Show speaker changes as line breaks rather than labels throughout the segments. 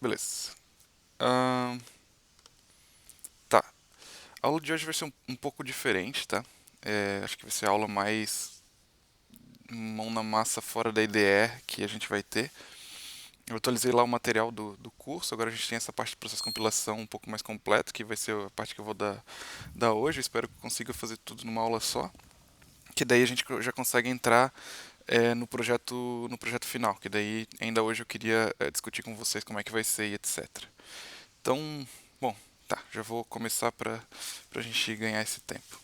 Beleza. Ahn, tá. A aula de hoje vai ser um pouco diferente, tá? Acho que vai ser a aula mais mão na massa fora da IDE que a gente vai ter. Eu atualizei lá o material do curso, agora a gente tem essa parte de processo de compilação um pouco mais completo, que vai ser a parte que eu vou dar hoje. Eu espero que eu consiga fazer tudo numa aula só. Que daí a gente já consegue entrar no projeto final, que daí ainda hoje eu queria discutir com vocês como é que vai ser e etc. Então, bom, tá, já vou começar para a gente ganhar esse tempo.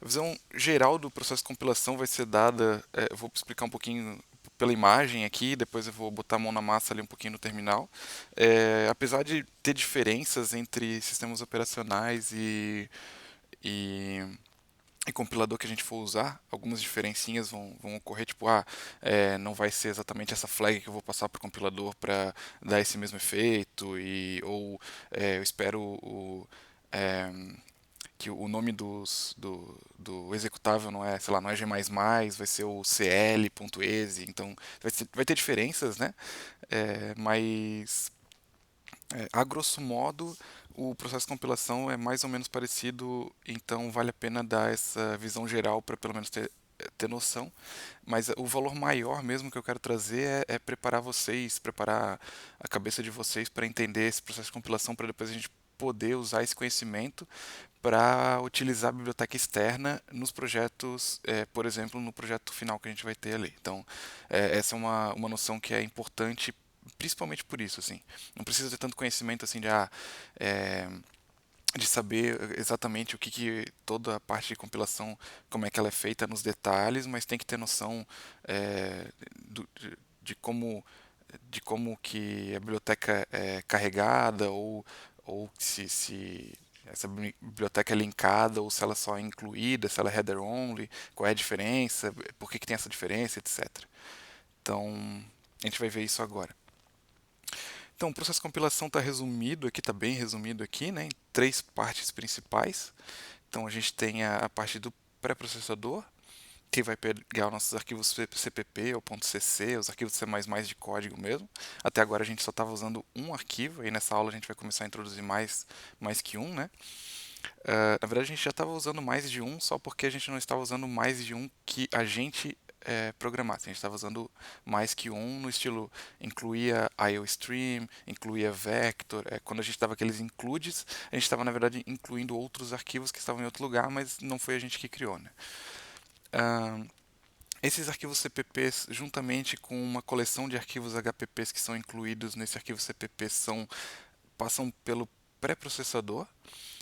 A visão geral do processo de compilação vai ser dada, eu vou explicar um pouquinho pela imagem aqui, depois eu vou botar a mão na massa ali um pouquinho no terminal. Apesar de ter diferenças entre sistemas operacionais e e compilador que a gente for usar, algumas diferencinhas vão ocorrer, tipo, não vai ser exatamente essa flag que eu vou passar para o compilador para dar esse mesmo efeito, ou eu espero é, que o nome do executável não é, sei lá, não é G++, vai ser o cl.exe, então vai ter diferenças, né? Mas a grosso modo, o processo de compilação é mais ou menos parecido, então vale a pena dar essa visão geral para pelo menos ter noção. Mas o valor maior mesmo que eu quero trazer é preparar vocês, preparar a cabeça de vocês para entender esse processo de compilação, para depois a gente poder usar esse conhecimento para utilizar a biblioteca externa nos projetos, por exemplo, no projeto final que a gente vai ter ali. Então, essa é uma noção que é importante, principalmente por isso, assim. Não precisa ter tanto conhecimento assim é, de saber exatamente o que toda a parte de compilação, como é que ela é feita nos detalhes, mas tem que ter noção é, de como que a biblioteca é carregada ou se essa biblioteca é linkada ou se ela só é incluída, se ela é header only, qual é a diferença, por que tem essa diferença, etc. Então, a gente vai ver isso agora. Então, o processo de compilação está resumido aqui, está bem resumido aqui, né, em três partes principais. Então, a gente tem a parte do pré-processador, que vai pegar nossos arquivos CPP ou .cc, os arquivos C++ de código mesmo. Até agora a gente só estava usando um arquivo, e nessa aula a gente vai começar a introduzir mais que um, né? Na verdade, a gente já estava usando mais de um, só porque a gente não estava usando mais de um que a gente programasse. A gente estava usando mais que um no estilo incluía IOStream, incluía Vector. Quando a gente dava aqueles includes, a gente estava, na verdade, incluindo outros arquivos que estavam em outro lugar, mas não foi a gente que criou, né? Ah, esses arquivos CPPs, juntamente com uma coleção de arquivos HPPs que são incluídos nesse arquivo CPP, passam pelo pré-processador,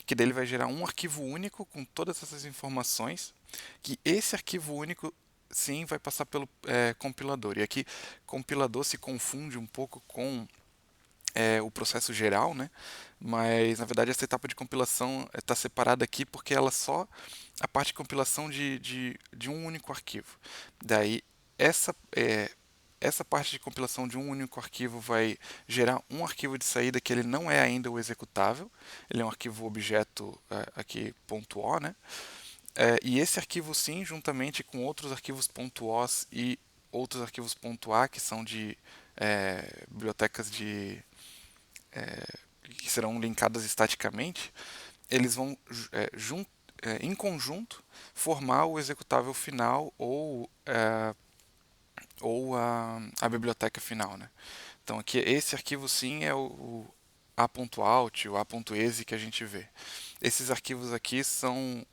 que dele vai gerar um arquivo único com todas essas informações, que esse arquivo único sim vai passar pelo compilador. E aqui compilador se confunde um pouco com o processo geral, né? Mas na verdade essa etapa de compilação está separada aqui porque ela só a parte de compilação de um único arquivo. Daí essa essa parte de compilação de um único arquivo vai gerar um arquivo de saída que ele não é ainda o executável, ele é um arquivo objeto aqui .o, né? E esse arquivo sim, juntamente com outros arquivos .os e outros arquivos .a, que são de bibliotecas que serão linkadas estaticamente, eles vão em conjunto formar o executável final ou a biblioteca final, né? Então aqui esse arquivo sim é o a.out, o a.exe que a gente vê. Esses arquivos aqui são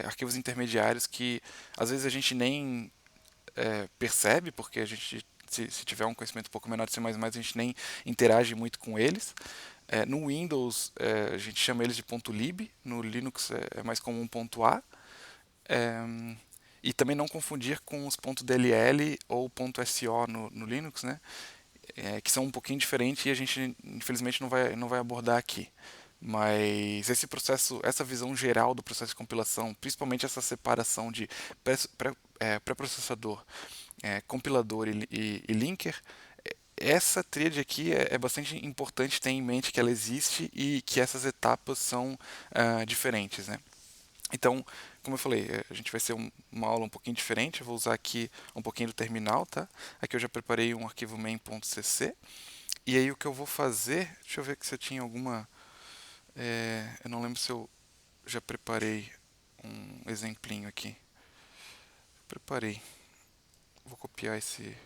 arquivos intermediários que às vezes a gente nem percebe, porque a gente se tiver um conhecimento um pouco menor de C++, a gente nem interage muito com eles. No Windows, a gente chama eles de .lib, no Linux é mais comum .a. É, e também não confundir com os .dll ou .so no Linux, né? Que são um pouquinho diferentes e a gente, infelizmente, não vai abordar aqui. Mas esse processo, essa visão geral do processo de compilação, principalmente essa separação de pré-processador, compilador e linker, essa tríade aqui é bastante importante ter em mente que ela existe e que essas etapas são diferentes, né? Então, como eu falei, a gente vai ser uma aula um pouquinho diferente. Eu vou usar aqui um pouquinho do terminal, tá? Aqui eu já preparei um arquivo main.cc E aí o que eu vou fazer, deixa eu ver se eu tinha alguma, eu não lembro se eu já preparei um exemplinho aqui. Preparei. Vou copiar esse.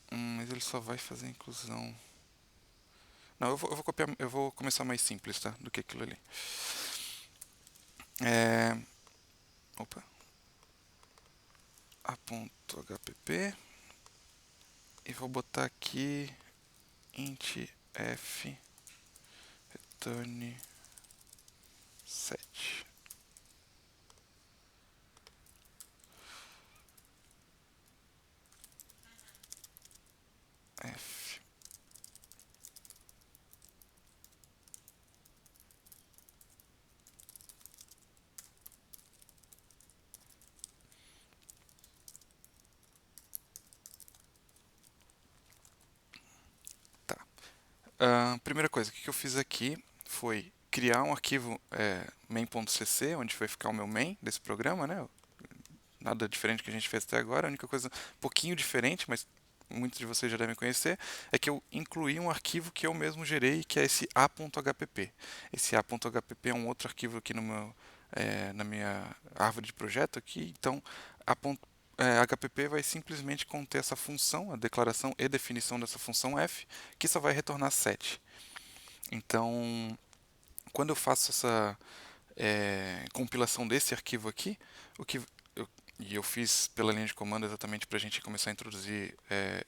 Mas ele só vai fazer inclusão. Não, eu vou copiar, eu vou começar mais simples, tá? Do que aquilo ali. É, opa. A.hpp e vou botar aqui int f return 7. F. Tá. Primeira coisa, o que eu fiz aqui foi criar um arquivo main.cc, onde vai ficar o meu main desse programa, né? Nada diferente que a gente fez até agora. A única coisa um pouquinho diferente, mas muitos de vocês já devem conhecer, é que eu incluí um arquivo que eu mesmo gerei, que é esse a.hpp. Esse a.hpp é um outro arquivo aqui no meu, na minha árvore de projeto aqui. Então, hpp vai simplesmente conter essa função, a declaração e definição dessa função f, que só vai retornar 7. Então, quando eu faço essa compilação desse arquivo aqui, o que eu fiz pela linha de comando exatamente para a gente começar a introduzir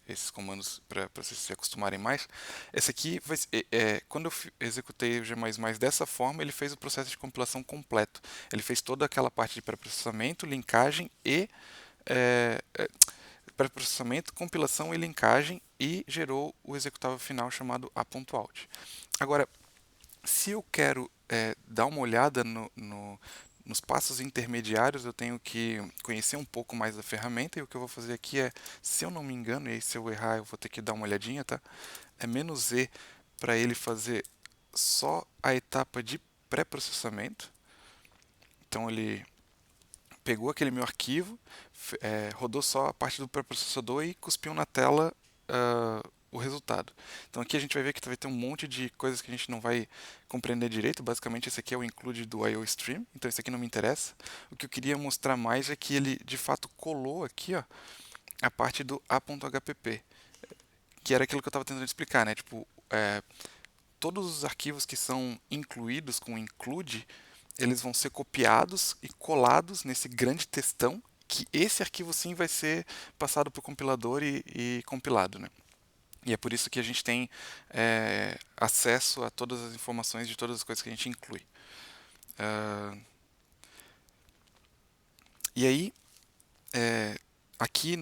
esses comandos para vocês se acostumarem mais. Esse aqui, quando eu executei o G++ dessa forma, ele fez o processo de compilação completo. Ele fez toda aquela parte de pré-processamento, linkagem e pré-processamento, compilação e linkagem e gerou o executável final chamado a.out. Agora, se eu quero dar uma olhada nos passos intermediários, eu tenho que conhecer um pouco mais da ferramenta, e o que eu vou fazer aqui é, se eu não me engano, e aí se eu errar eu vou ter que dar uma olhadinha, tá? É "-z" para ele fazer só a etapa de pré-processamento. Então ele pegou aquele meu arquivo, rodou só a parte do pré-processador e cuspiu na tela o resultado. Então aqui a gente vai ver que vai ter um monte de coisas que a gente não vai compreender direito. Basicamente esse aqui é o include do IOStream, então esse aqui não me interessa. O que eu queria mostrar mais é que ele de fato colou aqui, ó, a parte do a.hpp, que era aquilo que eu estava tentando explicar, né? Tipo, todos os arquivos que são incluídos com include, eles vão ser copiados e colados nesse grande textão, que esse arquivo sim vai ser passado para o compilador e compilado, né? E é por isso que a gente tem acesso a todas as informações de todas as coisas que a gente inclui. E aí, aqui eu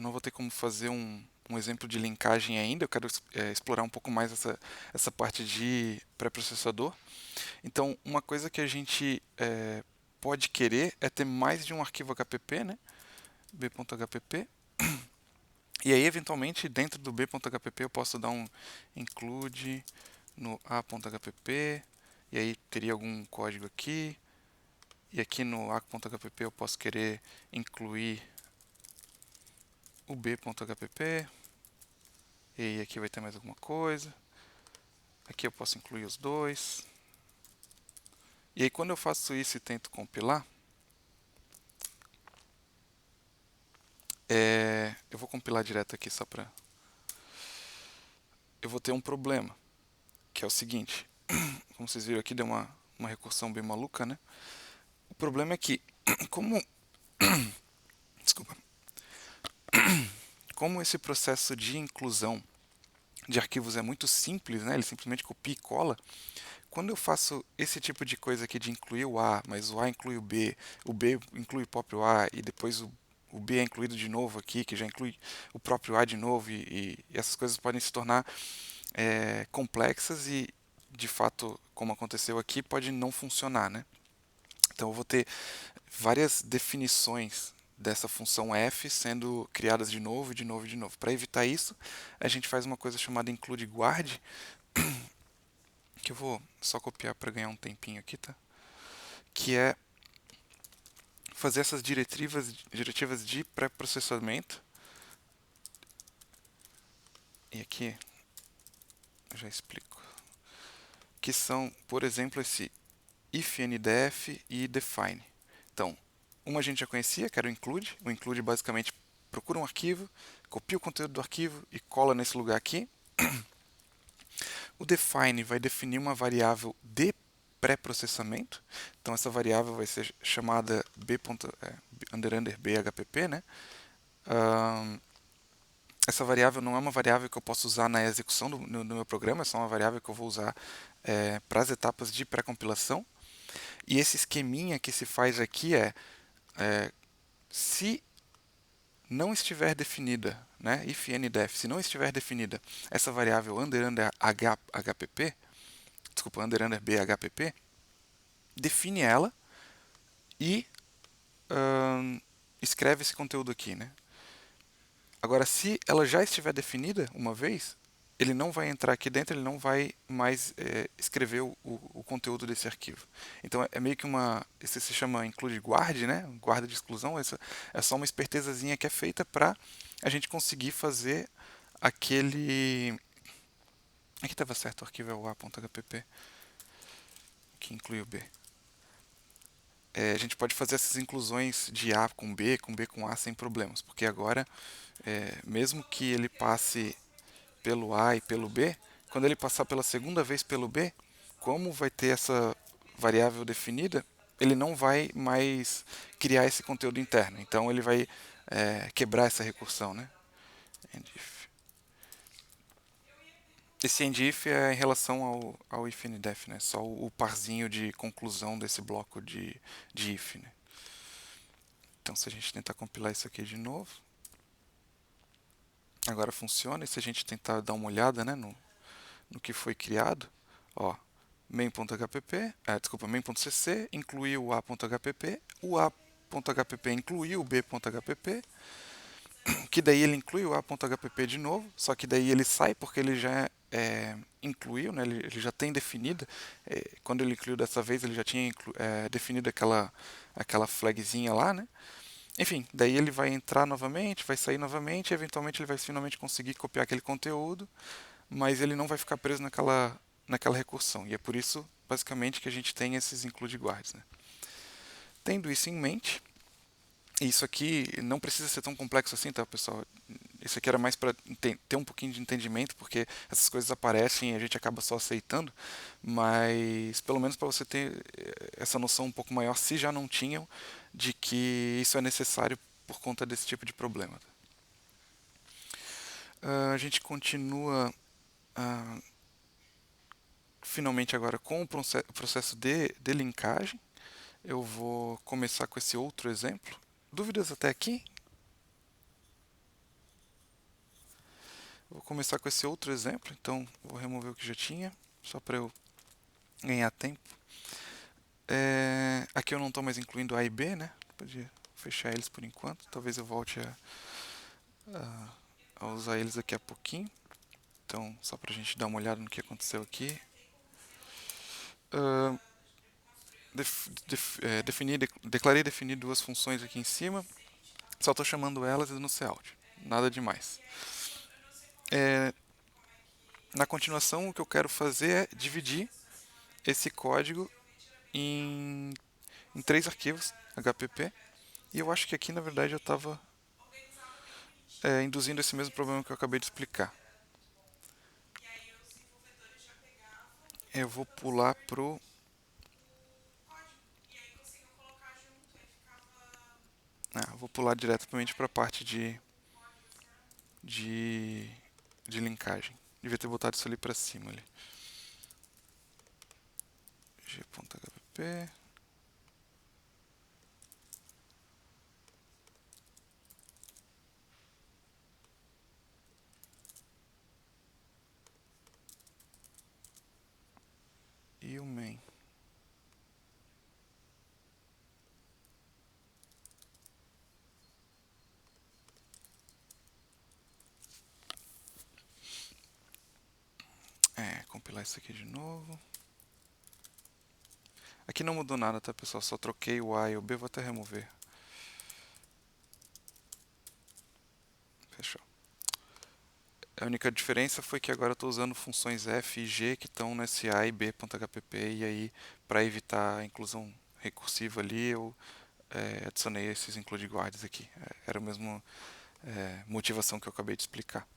não vou ter como fazer um exemplo de linkagem ainda. Eu quero explorar um pouco mais essa parte de pré-processador. Então, uma coisa que a gente pode querer é ter mais de um arquivo HPP, né? b.hpp. E aí, eventualmente, dentro do b.hpp eu posso dar um include no a.hpp, e aí teria algum código aqui. E aqui no a.hpp eu posso querer incluir o b.hpp. E aí aqui vai ter mais alguma coisa. Aqui eu posso incluir os dois. E aí quando eu faço isso e tento compilar, eu vou compilar direto aqui só para... Eu vou ter um problema, que é o seguinte. Como vocês viram aqui, deu uma recursão bem maluca, né? O problema é que, como... Desculpa. Como esse processo de inclusão de arquivos é muito simples, né? Ele simplesmente copia e cola. Quando eu faço esse tipo de coisa aqui de incluir o A, mas o A inclui o B inclui o próprio A, e depois o B é incluído de novo aqui, que já inclui o próprio A de novo, e essas coisas podem se tornar complexas e, de fato, como aconteceu aqui, pode não funcionar, né? Então eu vou ter várias definições dessa função f sendo criadas de novo, de novo, de novo. Para evitar isso, a gente faz uma coisa chamada include guard, que eu vou só copiar para ganhar um tempinho aqui, tá? Que é fazer essas diretivas de pré-processamento. E aqui eu já explico. Que são, por exemplo, esse ifndef e define. Então, uma a gente já conhecia, que era o include. O include basicamente procura um arquivo, copia o conteúdo do arquivo e cola nesse lugar aqui. O define vai definir uma variável de pré-processamento. Então, essa variável vai ser chamada b_bhpp, né? Essa variável não é uma variável que eu posso usar na execução no meu programa, é só uma variável que eu vou usar para as etapas de pré-compilação. E esse esqueminha que se faz aqui se não estiver definida, né, ifndef, se não estiver definida essa variável hpp, desculpa, bhpp, define ela e escreve esse conteúdo aqui, né? Agora, se ela já estiver definida uma vez, ele não vai entrar aqui dentro, ele não vai mais escrever o conteúdo desse arquivo. Então é meio que isso se chama include guard, né? Guarda de exclusão. Essa é só uma espertezazinha que é feita para a gente conseguir fazer aquele. Aqui estava certo, o arquivo é o a.hpp, que inclui o b. A gente pode fazer essas inclusões de A com B com A sem problemas, porque agora, mesmo que ele passe pelo A e pelo B, quando ele passar pela segunda vez pelo B, como vai ter essa variável definida, ele não vai mais criar esse conteúdo interno. Então ele vai quebrar essa recursão, né? Endif. Esse endif é em relação ao ifndef, né? Só o parzinho de conclusão desse bloco de if, né? Então se a gente tentar compilar isso aqui de novo, agora funciona. E se a gente tentar dar uma olhada, né, no que foi criado, ó, main.hpp, main.cc incluiu o a.hpp, o a.hpp incluiu o b.hpp, que daí ele inclui o a.hpp de novo, só que daí ele sai porque ele já incluiu, né, ele já tem definido, quando ele incluiu dessa vez ele já tinha definido aquela flagzinha lá, né? Enfim, daí ele vai entrar novamente, vai sair novamente, e eventualmente ele vai finalmente conseguir copiar aquele conteúdo, mas ele não vai ficar preso naquela recursão. E é por isso, basicamente, que a gente tem esses include guards, né? Tendo isso em mente, isso aqui não precisa ser tão complexo assim, tá, pessoal? Isso aqui era mais para ter um pouquinho de entendimento, porque essas coisas aparecem e a gente acaba só aceitando, mas pelo menos para você ter essa noção um pouco maior, se já não tinham, de que isso é necessário por conta desse tipo de problema. A gente continua finalmente agora com o processo de linkagem. Eu vou começar com esse outro exemplo. Dúvidas até aqui? Vou começar com esse outro exemplo, então vou remover o que já tinha, só para eu ganhar tempo. Aqui eu não estou mais incluindo A e B, né? Podia fechar eles por enquanto, talvez eu volte a usar eles daqui a pouquinho. Então, só para a gente dar uma olhada no que aconteceu aqui. Declarei definir duas funções aqui em cima, só estou chamando elas no cout, nada demais. Na continuação, o que eu quero fazer é dividir esse código em 3 arquivos HPP, e eu acho que aqui na verdade eu estava induzindo esse mesmo problema que eu acabei de explicar. Eu vou pular pro vou pular diretamente para a parte de linkagem. Devia ter botado isso ali para cima ali. G.hpp. E o main. Compilar isso aqui de novo. Aqui não mudou nada, tá, pessoal? Só troquei o A e o B, vou até remover A única diferença foi que agora eu estou usando funções f e g que estão nesse a e b.hpp, e aí para evitar a inclusão recursiva ali eu adicionei esses include guards aqui. Era a mesma motivação que eu acabei de explicar.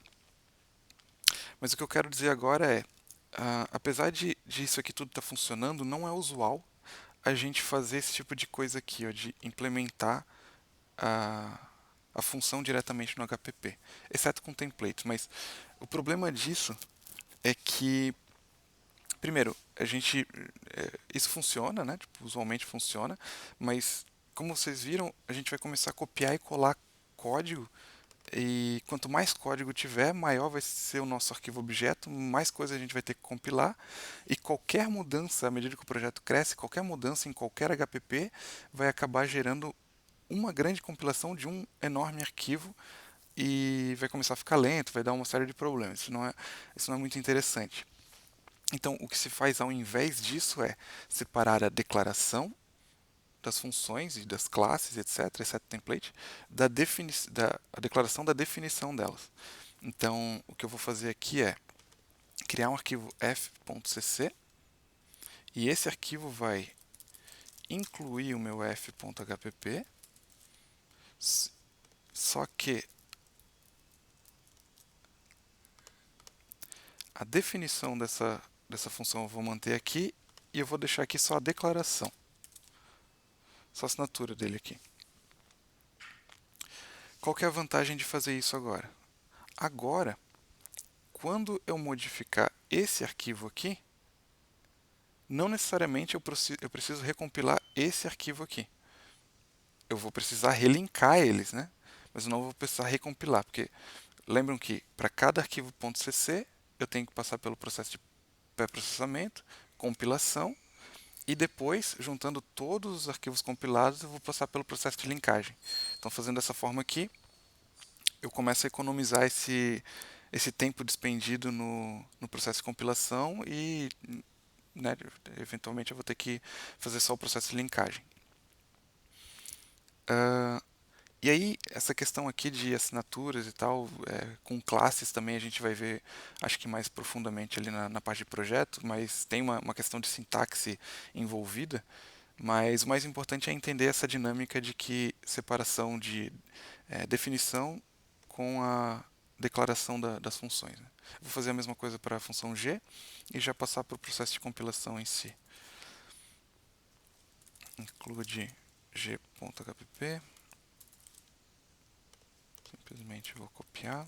Mas o que eu quero dizer agora é, apesar de isso aqui tudo estar funcionando, não é usual a gente fazer esse tipo de coisa aqui, ó, de implementar a função diretamente no HPP, exceto com templates. Mas o problema disso é que, primeiro, isso funciona, né? Tipo, usualmente funciona, mas como vocês viram, a gente vai começar a copiar e colar código. E quanto mais código tiver, maior vai ser o nosso arquivo objeto, mais coisa a gente vai ter que compilar. E qualquer mudança, à medida que o projeto cresce, qualquer mudança em qualquer HPP vai acabar gerando uma grande compilação de um enorme arquivo e vai começar a ficar lento, vai dar uma série de problemas. Isso não é muito interessante. Então, o que se faz ao invés disso é separar a declaração das funções e das classes, etc., exceto template, a declaração da definição delas. Então, o que eu vou fazer aqui é criar um arquivo f.cc e esse arquivo vai incluir o meu f.hpp, só que a definição dessa função eu vou manter aqui e eu vou deixar aqui só a declaração, só a assinatura dele aqui. Qual que é a vantagem de fazer isso agora? Agora, quando eu modificar esse arquivo aqui, não necessariamente eu preciso recompilar esse arquivo aqui. Eu vou precisar relinkar eles, né? Mas eu não vou precisar recompilar, porque lembram que para cada arquivo .cc eu tenho que passar pelo processo de pré-processamento, compilação, e depois, juntando todos os arquivos compilados, eu vou passar pelo processo de linkagem. Então, fazendo dessa forma aqui, eu começo a economizar esse tempo despendido no processo de compilação e, né, eventualmente eu vou ter que fazer só o processo de linkagem. E aí, essa questão aqui de assinaturas e tal, com classes também a gente vai ver, acho que mais profundamente ali na parte de projeto, mas tem uma questão de sintaxe envolvida, mas o mais importante é entender essa dinâmica de que separação de definição com a declaração das funções, né? Vou fazer a mesma coisa para a função g e já passar para o processo de compilação em si. Include g.hpp. Simplesmente vou copiar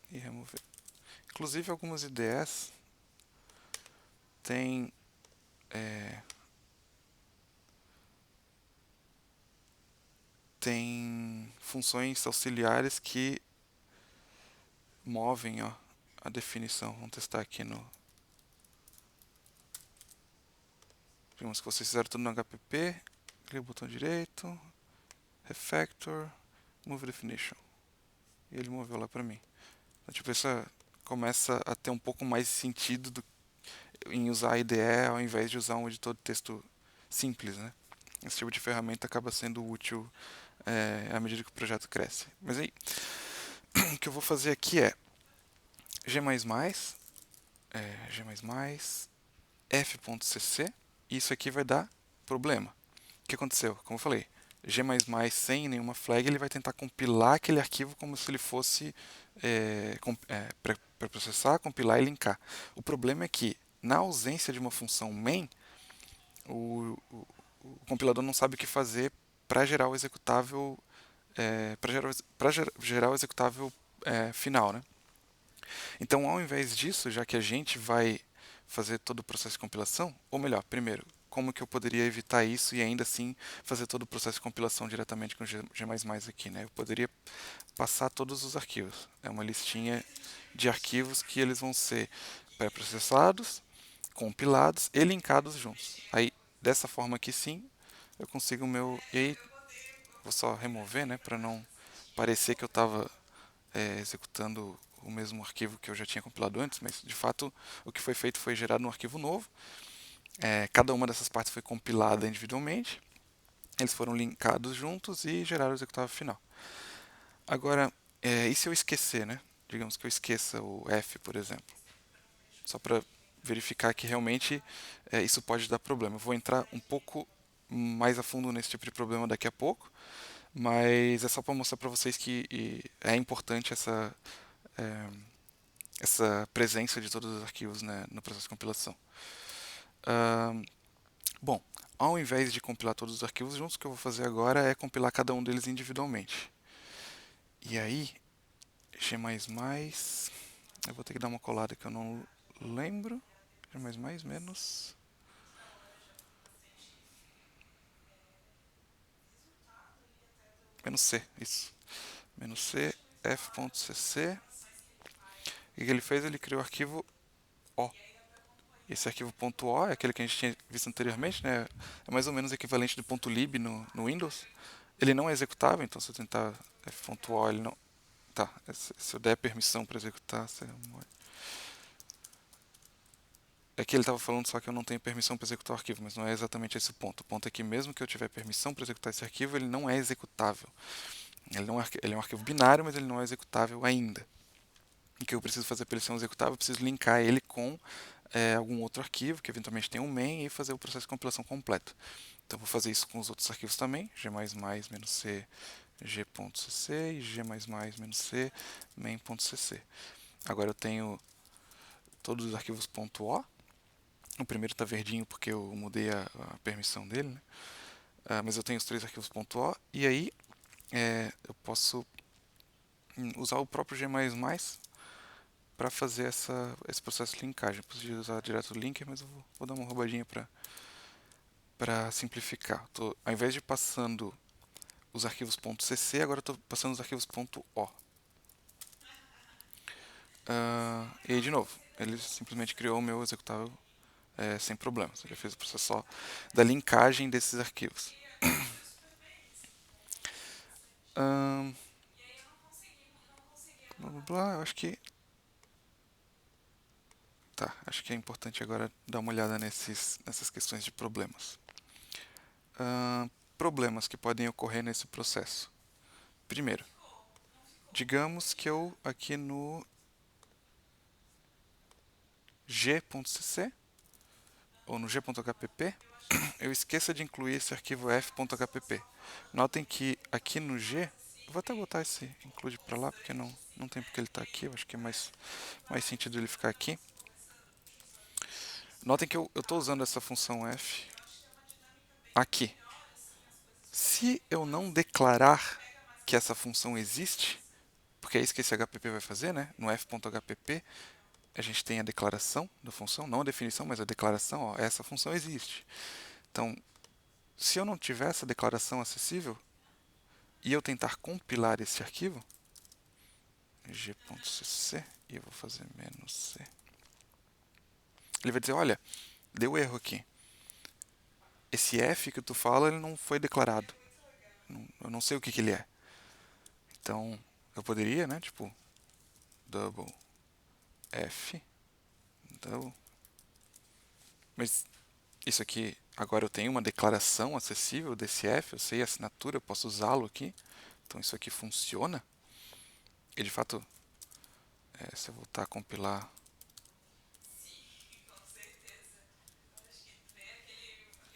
e remover. Inclusive algumas IDEs têm funções auxiliares que movem, ó, a definição. Vamos testar aqui digamos que vocês fizeram tudo no HPP, clica o botão direito, refactor, move definition. E ele moveu lá para mim. Então, tipo, isso começa a ter um pouco mais de sentido em usar a IDE ao invés de usar um editor de texto simples, né? Esse tipo de ferramenta acaba sendo útil à medida que o projeto cresce. Mas aí, o que eu vou fazer aqui é g++, f.cc, e isso aqui vai dar problema. O que aconteceu? Como eu falei, g++ sem nenhuma flag, ele vai tentar compilar aquele arquivo como se ele fosse para processar, compilar e linkar. O problema é que, na ausência de uma função main, o compilador não sabe o que fazer para gerar o executável gerar o executável final, né? Então, ao invés disso, já que a gente vai fazer todo o processo de compilação, ou melhor, primeiro, como que eu poderia evitar isso e ainda assim fazer todo o processo de compilação diretamente com o G++ aqui, né? Eu poderia passar todos os arquivos. É uma listinha de arquivos que eles vão ser pré-processados, compilados e linkados juntos. Aí, dessa forma aqui sim, eu consigo o meu... E aí, vou só remover, né, para não parecer que eu estava executando o mesmo arquivo que eu já tinha compilado antes, mas de fato o que foi feito foi gerado um arquivo novo. Cada uma dessas partes foi compilada individualmente, eles foram linkados juntos e geraram o executável final. Agora, e se eu esquecer, né? Digamos que eu esqueça o F, por exemplo. Só para verificar que realmente isso pode dar problema. Eu vou entrar um pouco mais a fundo nesse tipo de problema daqui a pouco, mas é só para mostrar para vocês que é importante é, essa presença de todos os arquivos, né, no processo de compilação. Bom, ao invés de compilar todos os arquivos juntos, o que eu vou fazer agora é compilar cada um deles individualmente. E aí, G++, eu vou ter que dar uma colada que eu não lembro. G++ menos... menos C, isso. Menos C, f.cc. E o que ele fez? Ele criou o arquivo O. Esse arquivo .o é aquele que a gente tinha visto anteriormente, né? É mais ou menos equivalente do .lib no Windows. Ele não é executável, então se eu tentar f.o, ele não... Tá, se eu der permissão para executar... É que ele estava falando só que eu não tenho permissão para executar o arquivo, mas não é exatamente esse o ponto. O ponto é que mesmo que eu tiver permissão para executar esse arquivo, ele não é executável. Ele é um arquivo binário, mas ele não é executável ainda. O que eu preciso fazer para ele ser um executável? Eu preciso linkar ele com algum outro arquivo, que eventualmente tem um main, e fazer o processo de compilação completo. Então vou fazer isso com os outros arquivos também, g++ -c g.cc e g++ -c main.cc. Agora eu tenho todos os arquivos .o. O primeiro está verdinho porque eu mudei a permissão dele, né? Mas eu tenho os três arquivos .o e aí eu posso usar o próprio G++ para fazer esse processo de linkagem. Eu podia usar direto o linker, mas eu vou dar uma roubadinha para simplificar. Ao invés de passando os arquivos .cc, agora estou passando os arquivos .o. E aí, de novo, ele simplesmente criou o meu executável sem problemas. Ele fez o processo só da linkagem desses arquivos. Blá, blá, blá, eu acho que... Tá, acho que é importante agora dar uma olhada nessas questões de problemas. Problemas que podem ocorrer nesse processo. Primeiro, digamos que eu aqui no g.cc ou no g.hpp eu esqueça de incluir esse arquivo f.hpp. Notem que aqui no g, vou até botar esse include para lá porque não tem porque ele está aqui, eu acho que é mais sentido ele ficar aqui. Notem que eu estou usando essa função f aqui. Se eu não declarar que essa função existe, porque é isso que esse HPP vai fazer, né? No f.hpp, a gente tem a declaração da função, não a definição, mas a declaração, ó, essa função existe. Então, se eu não tiver essa declaração acessível, e eu tentar compilar esse arquivo, g.cc, e eu vou fazer "-c", ele vai dizer, olha, deu erro aqui. Esse f que tu fala, ele não foi declarado. Eu não sei o que ele é. Então, eu poderia, né, tipo, double f, double. Mas isso aqui, agora eu tenho uma declaração acessível desse f, eu sei a assinatura, eu posso usá-lo aqui. Então isso aqui funciona. E de fato, se eu voltar a compilar,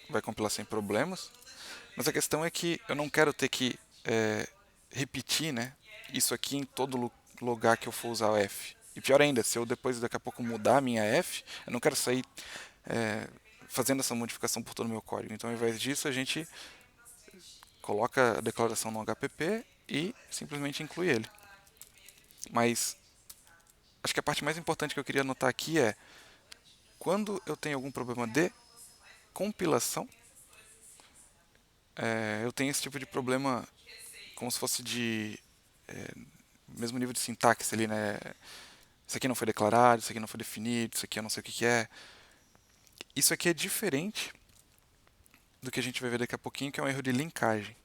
vai compilar sem problemas. Mas a questão é que eu não quero ter que repetir, né, isso aqui em todo lugar que eu for usar o f. E pior ainda, se eu depois daqui a pouco mudar a minha f, eu não quero sair fazendo essa modificação por todo o meu código. Então, ao invés disso, a gente coloca a declaração no HPP e simplesmente inclui ele. Mas acho que a parte mais importante que eu queria anotar aqui é quando eu tenho algum problema de compilação, eu tenho esse tipo de problema como se fosse de mesmo nível de sintaxe ali, né? Isso aqui não foi declarado, isso aqui não foi definido, isso aqui eu não sei o que é. Isso aqui é diferente do que a gente vai ver daqui a pouquinho, que é um erro de linkagem.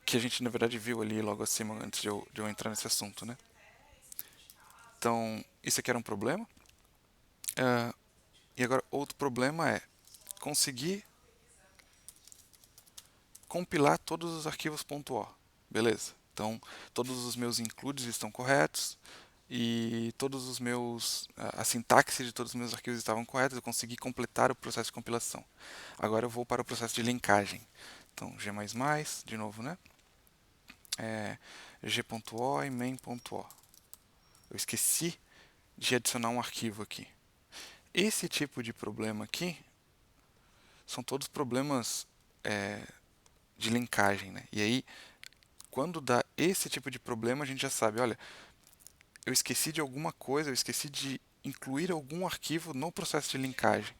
Que a gente, na verdade, viu ali logo acima, antes de eu entrar nesse assunto, né? Então, isso aqui era um problema. E agora, outro problema é conseguir compilar todos os arquivos .o. Beleza. Então, todos os meus includes estão corretos e todos os meus a sintaxe de todos os meus arquivos estavam corretas, eu consegui completar o processo de compilação. Agora eu vou para o processo de linkagem. Então, G++, de novo, né? G.o e main.o. Eu esqueci de adicionar um arquivo aqui. Esse tipo de problema aqui são todos problemas de linkagem, né? E aí, quando dá esse tipo de problema, a gente já sabe, olha, eu esqueci de alguma coisa, eu esqueci de incluir algum arquivo no processo de linkagem.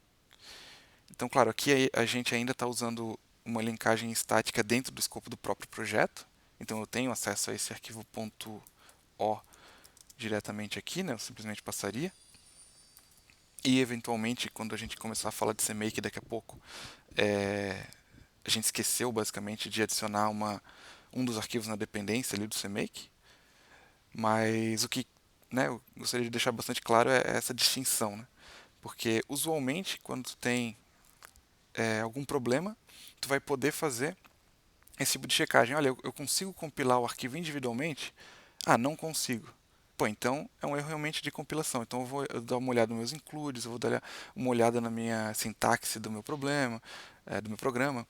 Então, claro, aqui a gente ainda está usando uma linkagem estática dentro do escopo do próprio projeto. Então, eu tenho acesso a esse arquivo .o diretamente aqui, né? Eu simplesmente passaria. E, eventualmente, quando a gente começar a falar de CMake daqui a pouco, a gente esqueceu, basicamente, de adicionar um dos arquivos na dependência ali do CMake. Mas o que, né, eu gostaria de deixar bastante claro é essa distinção, né? Porque, usualmente, quando tu tem algum problema, tu vai poder fazer esse tipo de checagem. Olha, eu consigo compilar o arquivo individualmente? Ah, não consigo. Pô, então é um erro realmente de compilação. Então eu dar uma olhada nos meus includes, eu vou dar uma olhada na minha sintaxe do meu problema, do meu programa.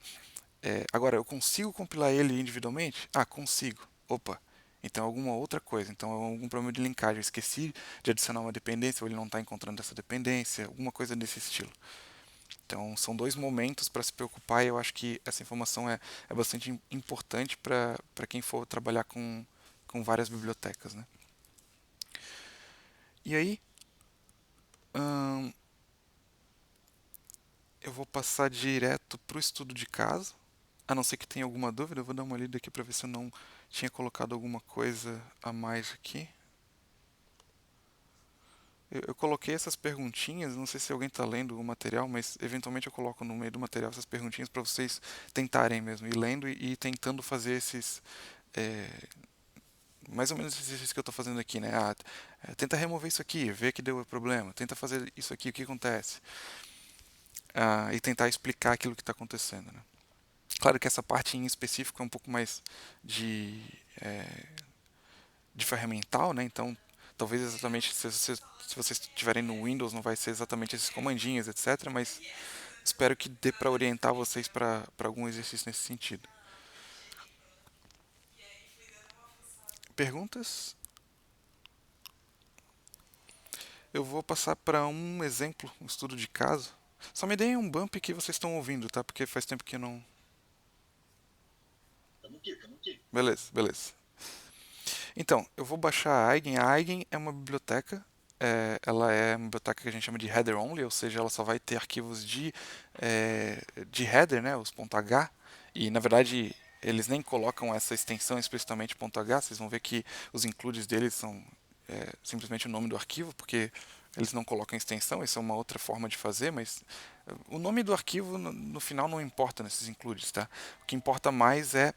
Agora, eu consigo compilar ele individualmente? Ah, consigo. Opa, então é alguma outra coisa. Então é algum problema de linkagem. Eu esqueci de adicionar uma dependência ou ele não está encontrando essa dependência, alguma coisa desse estilo. Então, são dois momentos para se preocupar e eu acho que essa informação é bastante importante para quem for trabalhar com várias bibliotecas, né? E aí, eu vou passar direto para o estudo de caso. A não ser que tenha alguma dúvida, eu vou dar uma lida aqui para ver se eu não tinha colocado alguma coisa a mais aqui. Eu coloquei essas perguntinhas, não sei se alguém está lendo o material, mas eventualmente eu coloco no meio do material essas perguntinhas para vocês tentarem mesmo, ir lendo e tentando fazer esses, é, mais ou menos esse exercício que eu estou fazendo aqui, né? Tenta remover isso aqui, ver que deu problema, tenta fazer isso aqui, o que acontece? E tentar explicar aquilo que está acontecendo, né? Claro que essa parte em específico é um pouco mais de, é, de ferramental, né? Então, talvez exatamente se vocês estiverem no Windows não vai ser exatamente esses comandinhos, etc. Mas espero que dê para orientar vocês para algum exercício nesse sentido. Perguntas? Eu vou passar para um exemplo, um estudo de caso. Só me deem um bump que vocês estão ouvindo, tá? Porque faz tempo que eu não. Beleza, beleza. Então, eu vou baixar a Eigen. A Eigen é uma biblioteca. Ela é uma biblioteca que a gente chama de header only, ou seja, ela só vai ter arquivos de header, né, os .h. E na verdade eles nem colocam essa extensão explicitamente .h. Vocês vão ver que os includes deles são simplesmente o nome do arquivo, porque eles não colocam extensão. Isso é uma outra forma de fazer, mas o nome do arquivo no final não importa nesses includes, tá? O que importa mais é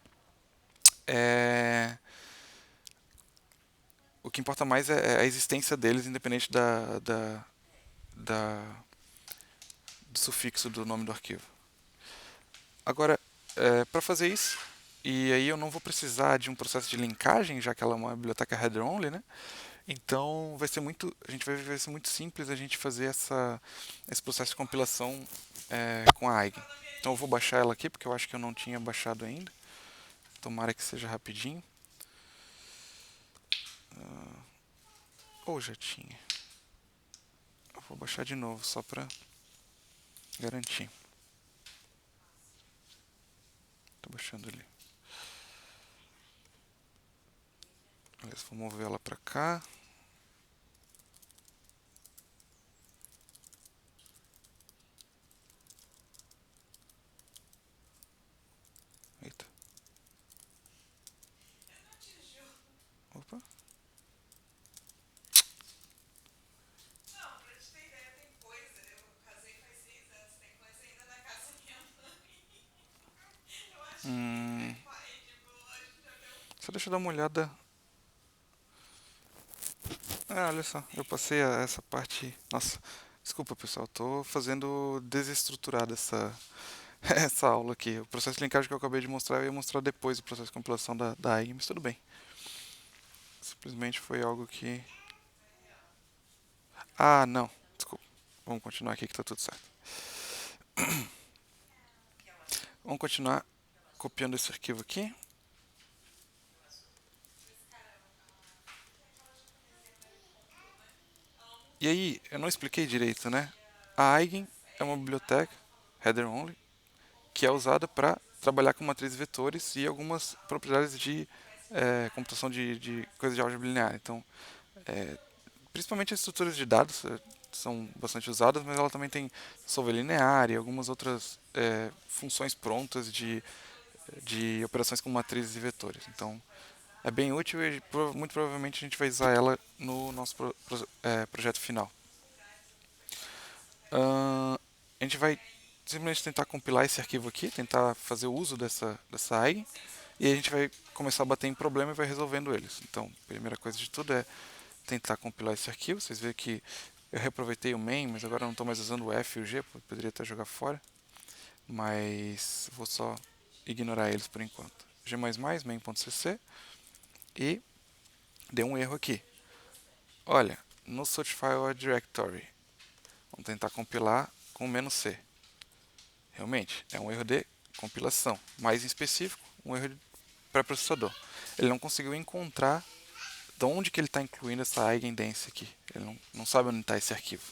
o que importa mais é a existência deles, independente da- do sufixo do nome do arquivo. Agora, para fazer isso, e aí eu não vou precisar de um processo de linkagem, já que ela é uma biblioteca header only, né? Então vai ser muito simples a gente fazer esse processo de compilação com a Eigen. Então eu vou baixar ela aqui, porque eu acho que eu não tinha baixado ainda. Tomara que seja rapidinho. Ou já tinha. Eu vou baixar de novo, só para garantir. Tô baixando ali. Beleza, vou mover ela pra cá. Eita. Opa. Hum, só deixa eu dar uma olhada. Olha só, eu passei essa parte. Nossa, desculpa pessoal, tô fazendo desestruturada essa aula aqui. O processo de linkagem que eu acabei de mostrar, eu ia mostrar depois o processo de compilação da AI, mas tudo bem. Simplesmente foi algo que... Ah, não. Desculpa. Vamos continuar aqui que está tudo certo. Vamos continuar copiando esse arquivo aqui. E aí, eu não expliquei direito, né? A Eigen é uma biblioteca, header only, que é usada para trabalhar com matrizes vetores e algumas propriedades de computação de coisa de álgebra linear. Então, principalmente as estruturas de dados são bastante usadas, mas ela também tem solver linear e algumas outras funções prontas de operações com matrizes e vetores. Então, é bem útil e muito provavelmente a gente vai usar ela no nosso projeto final. A gente vai simplesmente tentar compilar esse arquivo aqui, tentar fazer o uso dessa eigen, e a gente vai começar a bater em problema e vai resolvendo eles. Então, a primeira coisa de tudo é tentar compilar esse arquivo. Vocês veem que eu reaproveitei o main, mas agora eu não estou mais usando o F e o G, poderia até jogar fora, mas vou só ignorar eles por enquanto. G++, main.cc, e deu um erro aqui. Olha, no such file directory, vamos tentar compilar com "-c". Realmente, é um erro de compilação. Mais em específico, um erro de pré-processador. Ele não conseguiu encontrar de onde que ele está incluindo essa eigendance aqui. Ele não sabe onde está esse arquivo.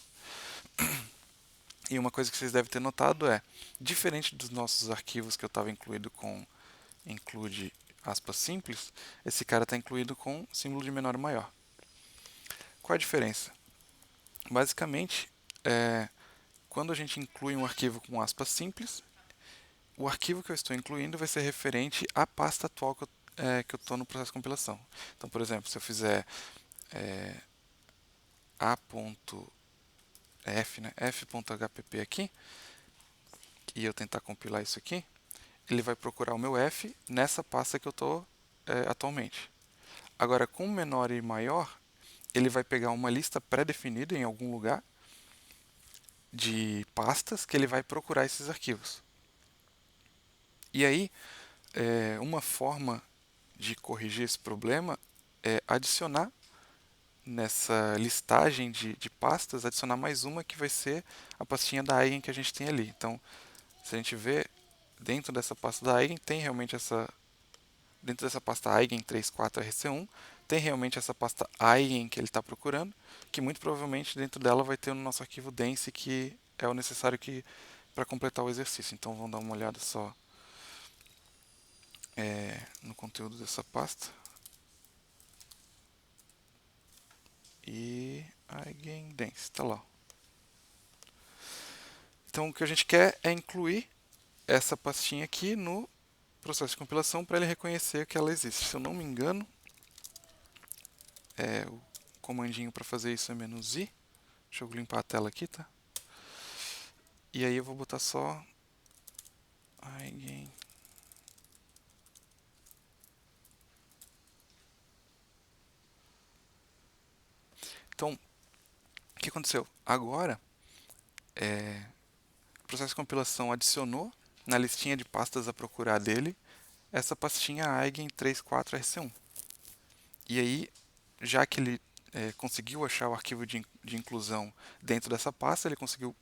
E uma coisa que vocês devem ter notado é, diferente dos nossos arquivos que eu estava incluído com include aspas simples, esse cara está incluído com símbolo de menor ou maior. Qual é a diferença? Basicamente, quando a gente inclui um arquivo com aspas simples, o arquivo que eu estou incluindo vai ser referente à pasta atual que eu estou no processo de compilação. Então, por exemplo, se eu fizer a.f, né, f.hpp aqui, e eu tentar compilar isso aqui, ele vai procurar o meu f nessa pasta que eu estou atualmente. Agora, com menor e maior, ele vai pegar uma lista pré-definida em algum lugar de pastas que ele vai procurar esses arquivos. E aí, uma forma de corrigir esse problema é adicionar nessa listagem de pastas, adicionar mais uma que vai ser a pastinha da eigen que a gente tem ali. Então, se a gente vê, dentro dessa pasta da eigen, tem realmente dentro dessa pasta eigen 34rc1, tem realmente essa pasta eigen que ele está procurando, que muito provavelmente dentro dela vai ter o nosso arquivo dense, que é o necessário para completar o exercício. Então, vamos dar uma olhada só no conteúdo dessa pasta. E eigendance, está lá. Então, o que a gente quer é incluir essa pastinha aqui no processo de compilação para ele reconhecer que ela existe. Se eu não me engano, o comandinho para fazer isso é "-i". Deixa eu limpar a tela aqui, tá? E aí eu vou botar só eigen. Então, o que aconteceu? Agora, o processo de compilação adicionou na listinha de pastas a procurar dele essa pastinha eigen 34rc1. E aí, já que ele conseguiu achar o arquivo de inclusão dentro dessa pasta, ele conseguiu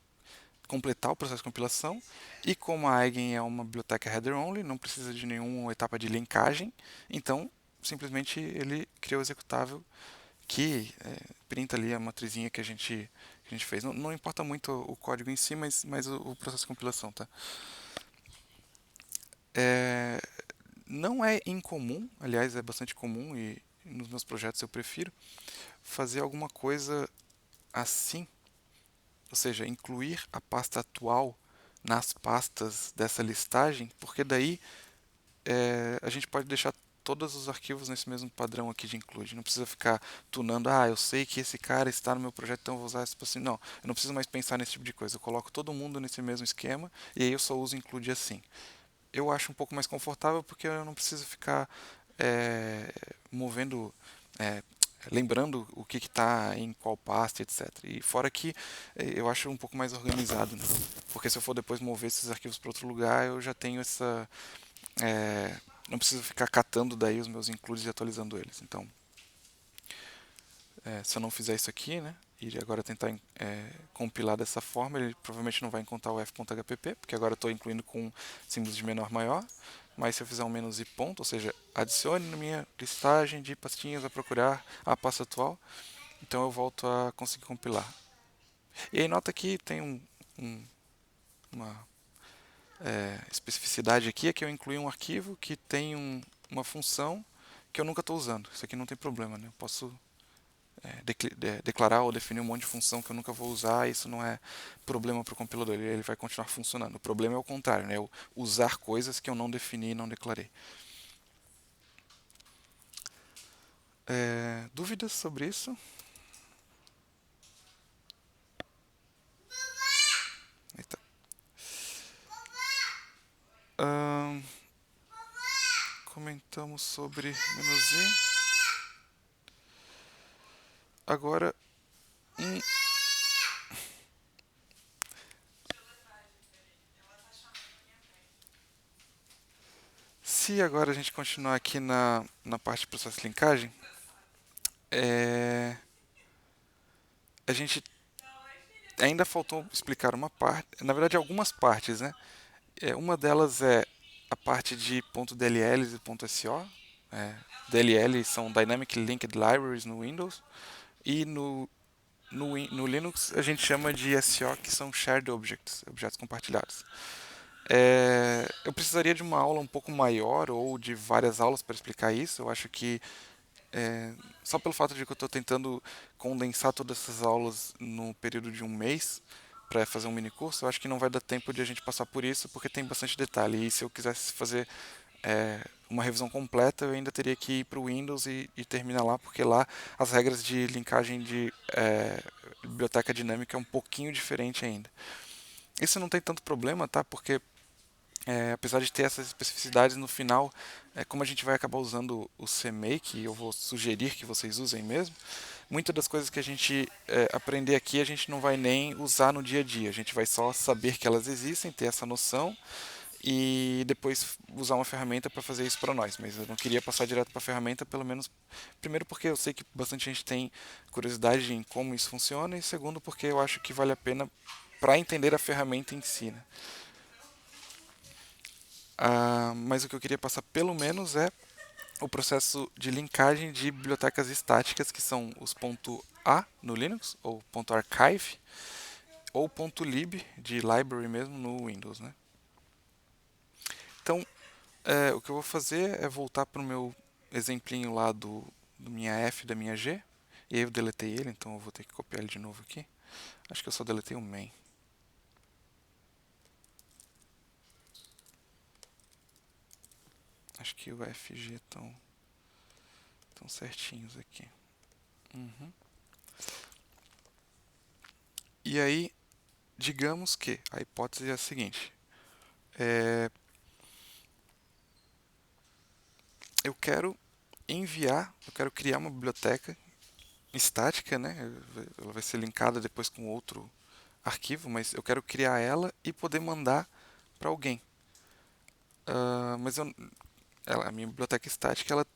completar o processo de compilação, e como a eigen é uma biblioteca header only, não precisa de nenhuma etapa de linkagem, então simplesmente ele criou o executável que printa ali a matrizinha que a gente fez. Não importa muito o código em si, mas o processo de compilação, tá? Não é incomum, aliás, é bastante comum, e nos meus projetos eu prefiro fazer alguma coisa assim, ou seja, incluir a pasta atual nas pastas dessa listagem, porque daí a gente pode deixar todos os arquivos nesse mesmo padrão aqui de include. Não precisa ficar tunando, eu sei que esse cara está no meu projeto, então eu vou usar esse assim. Não, eu não preciso mais pensar nesse tipo de coisa. Eu coloco todo mundo nesse mesmo esquema e aí eu só uso include assim. Eu acho um pouco mais confortável porque eu não preciso ficar movendo, lembrando o que está em qual pasta, etc. E fora que eu acho um pouco mais organizado, né? Porque se eu for depois mover esses arquivos para outro lugar, eu já tenho essa... é, não preciso ficar catando daí os meus includes e atualizando eles. Então, se eu não fizer isso aqui, né, e agora tentar compilar dessa forma, ele provavelmente não vai encontrar o f.hpp, porque agora eu estou incluindo com símbolos de menor maior. Mas se eu fizer um menos "i" ponto, ou seja, adicione na minha listagem de pastinhas a procurar a pasta atual, então eu volto a conseguir compilar. E aí nota que tem uma especificidade aqui, é que eu incluí um arquivo que tem uma função que eu nunca estou usando. Isso aqui não tem problema, né? Eu posso declarar ou definir um monte de função que eu nunca vou usar, isso não é problema para o compilador, ele vai continuar funcionando. O problema é o contrário, né? Eu usar coisas que eu não defini e não declarei. Dúvidas sobre isso? Eita. Comentamos sobre "-i". Agora, se agora a gente continuar aqui na parte de processo de linkagem, a gente ainda faltou explicar uma parte, na verdade algumas partes, né? Uma delas é a parte de .dll e .so. DLL são Dynamic Linked Libraries no Windows, e no Linux a gente chama de SO, que são Shared Objects, objetos compartilhados. Eu precisaria de uma aula um pouco maior ou de várias aulas para explicar isso. Eu acho que só pelo fato de que eu estou tentando condensar todas essas aulas no período de um mês para fazer um mini curso, eu acho que não vai dar tempo de a gente passar por isso, porque tem bastante detalhe. E se eu quisesse fazer uma revisão completa, eu ainda teria que ir para o Windows e terminar lá, porque lá as regras de linkagem de biblioteca dinâmica é um pouquinho diferente ainda. Isso não tem tanto problema, tá? Porque apesar de ter essas especificidades no final, como a gente vai acabar usando o CMake, e eu vou sugerir que vocês usem mesmo, muitas das coisas que a gente aprender aqui a gente não vai nem usar no dia a dia, a gente vai só saber que elas existem, ter essa noção e depois usar uma ferramenta para fazer isso para nós. Mas eu não queria passar direto para a ferramenta, pelo menos, primeiro porque eu sei que bastante gente tem curiosidade em como isso funciona, e segundo porque eu acho que vale a pena para entender a ferramenta em si, né? Mas o que eu queria passar pelo menos é o processo de linkagem de bibliotecas estáticas, que são os .a no Linux, ou .archive, ou .lib, de library mesmo, no Windows, né? Então, o que eu vou fazer é voltar para o meu exemplinho lá do minha F e da minha G, e aí eu deletei ele, então eu vou ter que copiar ele de novo aqui. Acho que eu só deletei o main. Acho que o F e G estão certinhos aqui. E aí, digamos que a hipótese é a seguinte: eu quero eu quero criar uma biblioteca estática, né? Ela vai ser linkada depois com outro arquivo, mas eu quero criar ela e poder mandar para alguém. Mas a minha biblioteca estática ela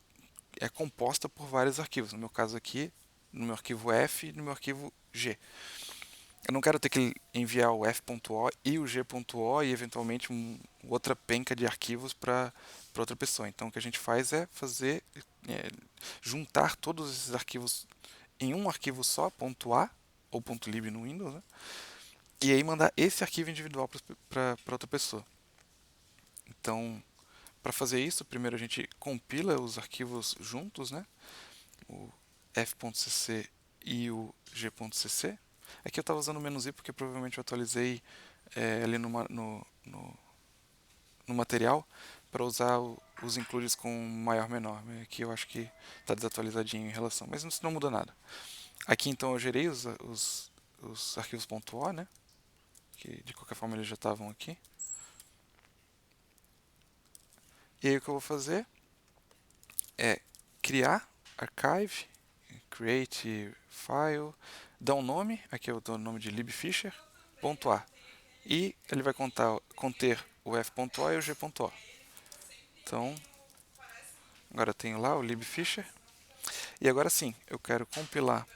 é composta por vários arquivos. No meu caso aqui, no meu arquivo F e no meu arquivo G. Eu não quero ter que enviar o f.o e o g.o e eventualmente outra penca de arquivos para outra pessoa. Então o que a gente faz é juntar todos esses arquivos em um arquivo só, .a ou .lib no Windows, né? E aí mandar esse arquivo individual para outra pessoa. Então, para fazer isso, primeiro a gente compila os arquivos juntos, né? O f.cc e o g.cc. Aqui eu estava usando o "-i" porque provavelmente eu atualizei ali no material para usar os includes com maior menor. Aqui eu acho que está desatualizadinho em relação, mas isso não muda nada. Aqui então eu gerei os arquivos .o, né? Que de qualquer forma eles já estavam aqui. E aí o que eu vou fazer é criar archive, create file, dá um nome, aqui eu dou o nome de libfisher.a, e ele vai conter o f.o e o g.o. Então, agora eu tenho lá o libfisher, e agora sim, eu quero compilar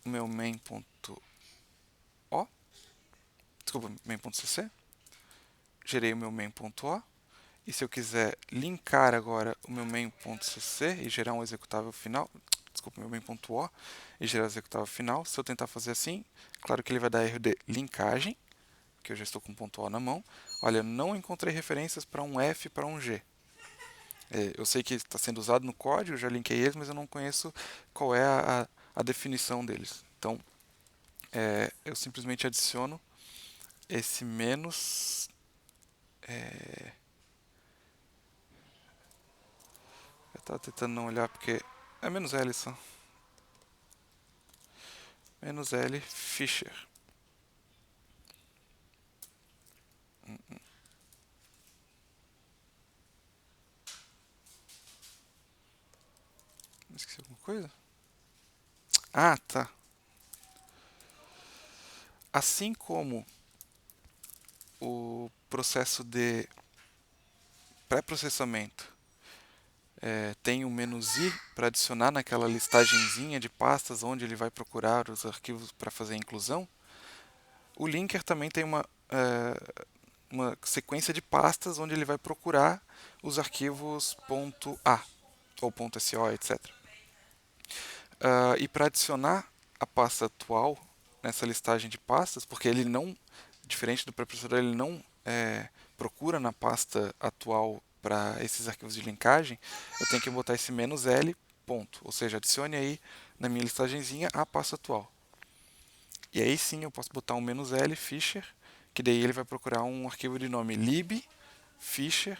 o meu main.o, desculpa, main.cc, gerei o meu main.o, e se eu quiser linkar agora o meu main.cc e gerar um executável final, desculpa, meu main.o e gerar o executável final, se eu tentar fazer assim, claro que ele vai dar erro de linkagem, que eu já estou com o .o na mão. Olha, eu não encontrei referências para um F e para um G. Eu sei que está sendo usado no código, eu já linkei eles, mas eu não conheço qual é a definição deles. Então, eu simplesmente adiciono esse menos. Eu estava tentando não olhar porque é menos L só. Menos L Fisher. Esqueci alguma coisa? Ah, tá. Assim como o processo de pré-processamento tem o "-i" para adicionar naquela listagenzinha de pastas onde ele vai procurar os arquivos para fazer a inclusão, o linker também tem uma sequência de pastas onde ele vai procurar os arquivos .a ou .so, etc. E para adicionar a pasta atual nessa listagem de pastas, porque ele não, diferente do pré-processador, ele não procura na pasta atual para esses arquivos de linkagem, eu tenho que botar esse "-l", ponto. Ou seja, adicione aí na minha listagenzinha a pasta atual. E aí sim eu posso botar um "-l fisher, que daí ele vai procurar um arquivo de nome libfisher.a.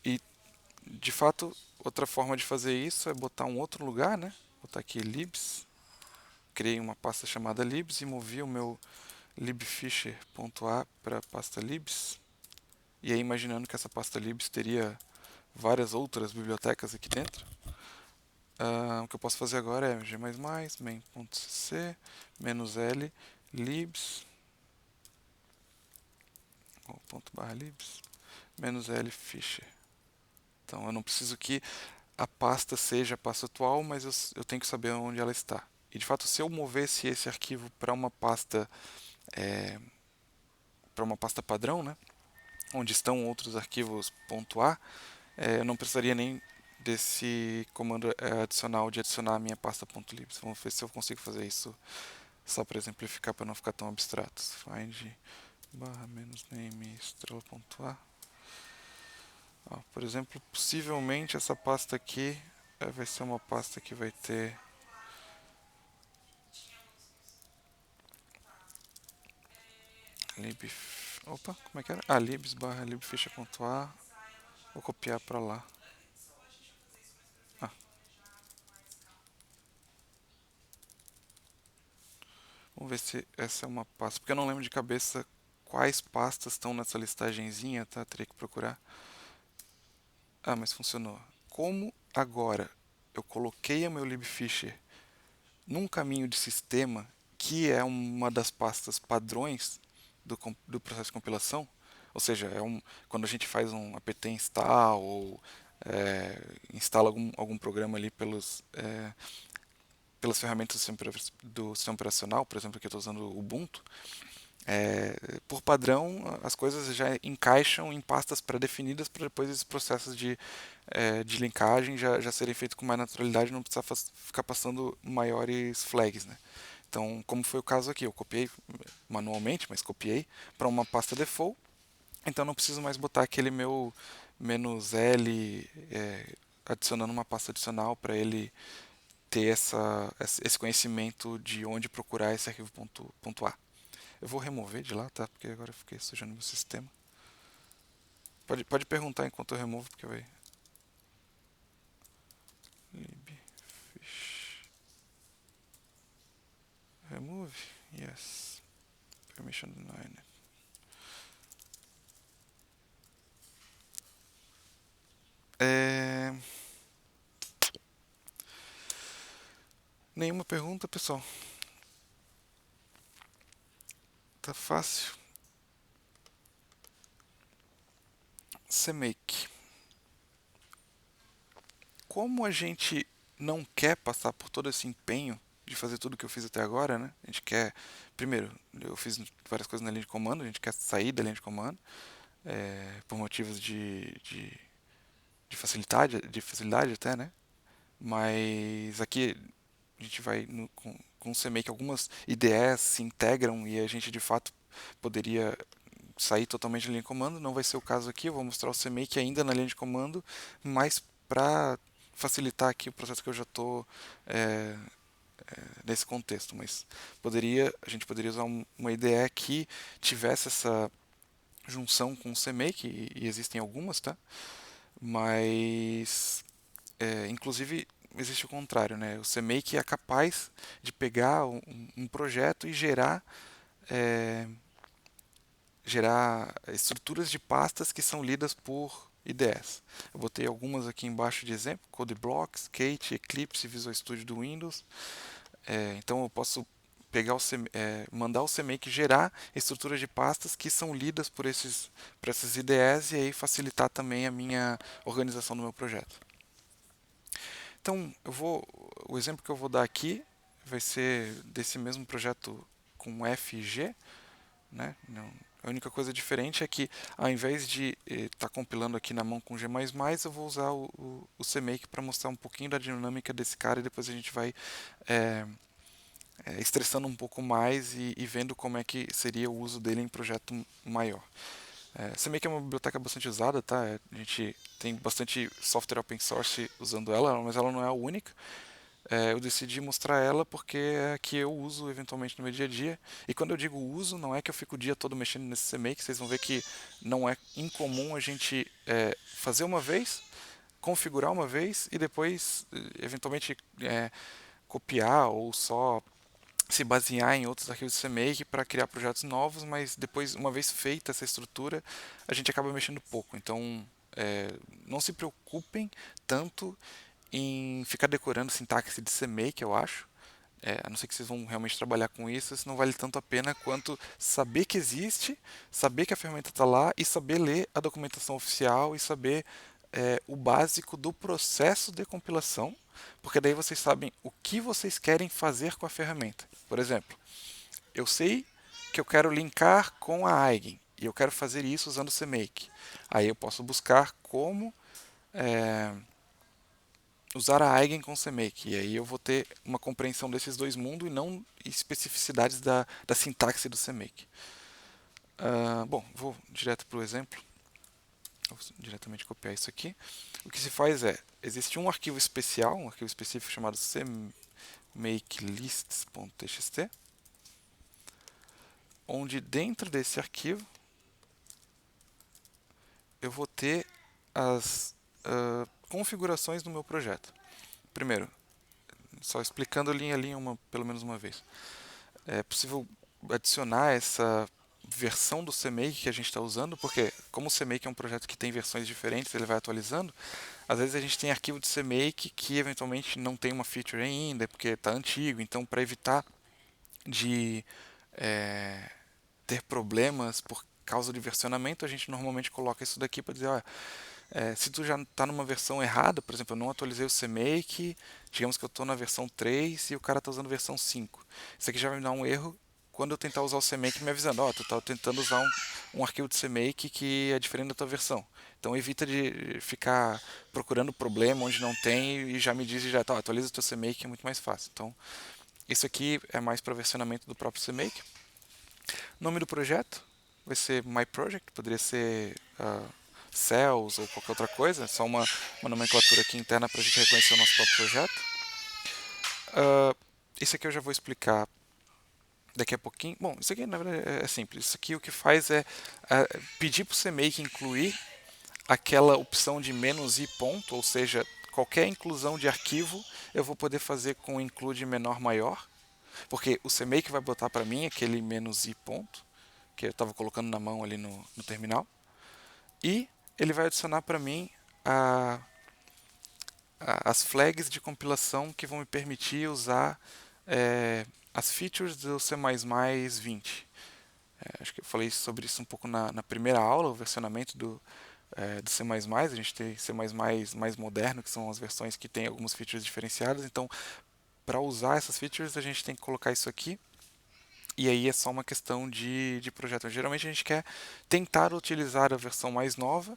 E de fato, outra forma de fazer isso é botar um outro lugar, né? Botar aqui libs, criei uma pasta chamada libs e movi o meu libfisher.a para a pasta libs. E aí imaginando que essa pasta libs teria várias outras bibliotecas aqui dentro. O que eu posso fazer agora é g++, main.cc, "-l, libs, ./libs, "-l fisher. Então eu não preciso que a pasta seja a pasta atual, mas eu tenho que saber onde ela está. E de fato, se eu movesse esse arquivo para uma pasta padrão, né, onde estão outros arquivos .a, eu não precisaria nem desse comando adicional de adicionar a minha pasta .libs. Vamos ver se eu consigo fazer isso só para exemplificar, para não ficar tão abstrato. Find -name estrela.a. Por exemplo, possivelmente essa pasta aqui vai ser uma pasta que vai ter opa, como é que era? libs/libfisher.a. Vou copiar para lá. Vamos ver se essa é uma pasta, porque eu não lembro de cabeça quais pastas estão nessa listagenzinha, tá? Teria que procurar. Mas funcionou. Como agora eu coloquei o meu libfisher num caminho de sistema que é uma das pastas padrões do processo de compilação, ou seja, quando a gente faz um apt install ou instala algum programa ali pelas ferramentas do sistema operacional, por exemplo, aqui eu estou usando o Ubuntu, por padrão as coisas já encaixam em pastas pré-definidas para depois esses processos de linkagem já serem feitos com mais naturalidade e não precisar ficar passando maiores flags, né? Então, como foi o caso aqui, eu copiei manualmente, mas copiei para uma pasta default, então não preciso mais botar aquele meu "-l", adicionando uma pasta adicional para ele ter esse conhecimento de onde procurar esse arquivo .a. Eu vou remover de lá, tá? Porque agora eu fiquei sujando meu sistema. Pode perguntar enquanto eu removo, porque vai... libfish remove, yes, permission denied. Nenhuma pergunta, pessoal? Tá fácil. CMake. Como a gente não quer passar por todo esse empenho de fazer tudo que eu fiz até agora, né? A gente quer, primeiro, eu fiz várias coisas na linha de comando, a gente quer sair da linha de comando, por motivos de facilidade até, né? Mas aqui a gente vai com o CMake, algumas IDEs se integram e a gente de fato poderia sair totalmente da linha de comando. Não vai ser o caso aqui, eu vou mostrar o CMake ainda na linha de comando, mas para facilitar aqui o processo que eu já estou nesse contexto. Mas a gente poderia usar uma IDE que tivesse essa junção com o CMake, e existem algumas, tá? Mas inclusive existe o contrário, né? O CMake é capaz de pegar um projeto e gerar estruturas de pastas que são lidas por IDEs. Eu botei algumas aqui embaixo de exemplo: CodeBlocks, Skate, Eclipse, Visual Studio do Windows. Então eu posso mandar o CMake gerar estruturas de pastas que são lidas por essas IDEs e aí facilitar também a minha organização do meu projeto. Então, o exemplo que eu vou dar aqui vai ser desse mesmo projeto com F e G, né? A única coisa diferente é que, ao invés de estar compilando aqui na mão com G++, eu vou usar o CMake para mostrar um pouquinho da dinâmica desse cara e depois a gente vai é, estressando um pouco mais e vendo como é que seria o uso dele em projeto maior. CMake é uma biblioteca bastante usada, tá? A gente tem bastante software open source usando ela, mas ela não é a única. Eu decidi mostrar ela porque é a que eu uso eventualmente no meu dia a dia. E quando eu digo uso, não é que eu fico o dia todo mexendo nesse CMake, vocês vão ver que não é incomum a gente fazer uma vez, configurar uma vez e depois, eventualmente, copiar ou só se basear em outros arquivos de CMake para criar projetos novos, mas depois, uma vez feita essa estrutura, a gente acaba mexendo pouco. Então, não se preocupem tanto em ficar decorando sintaxe de CMake, eu acho. A não ser que vocês vão realmente trabalhar com isso não vale tanto a pena quanto saber que existe, saber que a ferramenta está lá e saber ler a documentação oficial e saber o básico do processo de compilação, porque daí vocês sabem o que vocês querem fazer com a ferramenta. Por exemplo, eu sei que eu quero linkar com a Eigen e eu quero fazer isso usando o CMake. Aí eu posso buscar como é, usar a Eigen com o CMake. E aí eu vou ter uma compreensão desses dois mundos e não especificidades da sintaxe do CMake. Bom, vou direto para o exemplo. Vou diretamente copiar isso aqui. O que se faz existe um arquivo especial, um arquivo específico chamado cmakelists.txt, onde dentro desse arquivo eu vou ter as configurações do meu projeto. Primeiro, só explicando linha a linha pelo menos uma vez. É possível adicionar essa versão do CMake que a gente está usando, porque como o CMake é um projeto que tem versões diferentes, ele vai atualizando, às vezes a gente tem arquivo de CMake que eventualmente não tem uma feature ainda, porque está antigo, então para evitar de é, ter problemas por causa de versionamento, a gente normalmente coloca isso daqui para dizer, olha, se tu já está numa versão errada, por exemplo, eu não atualizei o CMake, digamos que eu estou na versão 3 e o cara está usando a versão 5. Isso aqui já vai me dar um erro quando eu tentar usar o CMake me avisando, ó, tu está tentando usar um arquivo de CMake que é diferente da tua versão. Então evita de ficar procurando problema onde não tem e já me diz já, tá, atualiza o teu CMake, é muito mais fácil. Então isso aqui é mais para versionamento do próprio CMake. Nome do projeto vai ser My Project, poderia ser Cells ou qualquer outra coisa, só uma nomenclatura aqui interna para a gente reconhecer o nosso próprio projeto. Isso aqui eu já vou explicar daqui a pouquinho. Bom, isso aqui na verdade é simples. Isso aqui o que faz é pedir para o CMake incluir aquela opção de "-i ponto", ou seja, qualquer inclusão de arquivo eu vou poder fazer com include menor maior, porque o CMake vai botar para mim aquele "-i ponto", que eu estava colocando na mão ali no terminal, e ele vai adicionar para mim as flags de compilação que vão me permitir usar as features do C++ 20. Acho que eu falei sobre isso um pouco na primeira aula, o versionamento do C++. A gente tem C++ mais moderno, que são as versões que têm algumas features diferenciadas. Então, para usar essas features, a gente tem que colocar isso aqui. E aí é só uma questão de projeto. Geralmente a gente quer tentar utilizar a versão mais nova,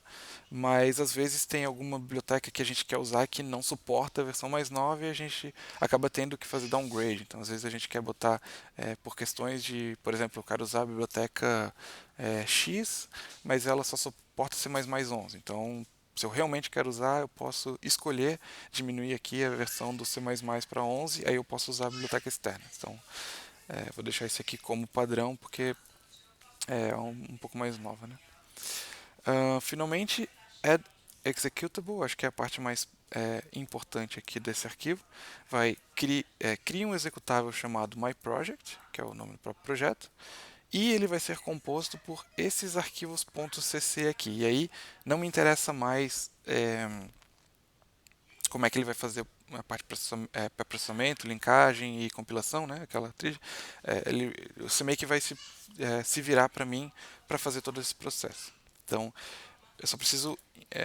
mas às vezes tem alguma biblioteca que a gente quer usar que não suporta a versão mais nova e a gente acaba tendo que fazer downgrade. Então às vezes a gente quer botar por questões de, por exemplo, eu quero usar a biblioteca X, mas ela só suporta C++ 11. Então se eu realmente quero usar, eu posso escolher diminuir aqui a versão do C++ para 11, aí eu posso usar a biblioteca externa. Então vou deixar esse aqui como padrão porque é um pouco mais nova, né? Finalmente, add executable, acho que é a parte mais importante aqui desse arquivo. Cria um executável chamado myProject, que é o nome do próprio projeto, e ele vai ser composto por esses arquivos .cc aqui. E aí não me interessa mais como é que ele vai fazer a parte de processamento, linkagem e compilação, né? Aquela trilha. O CMake vai se virar para mim para fazer todo esse processo. Então, eu só preciso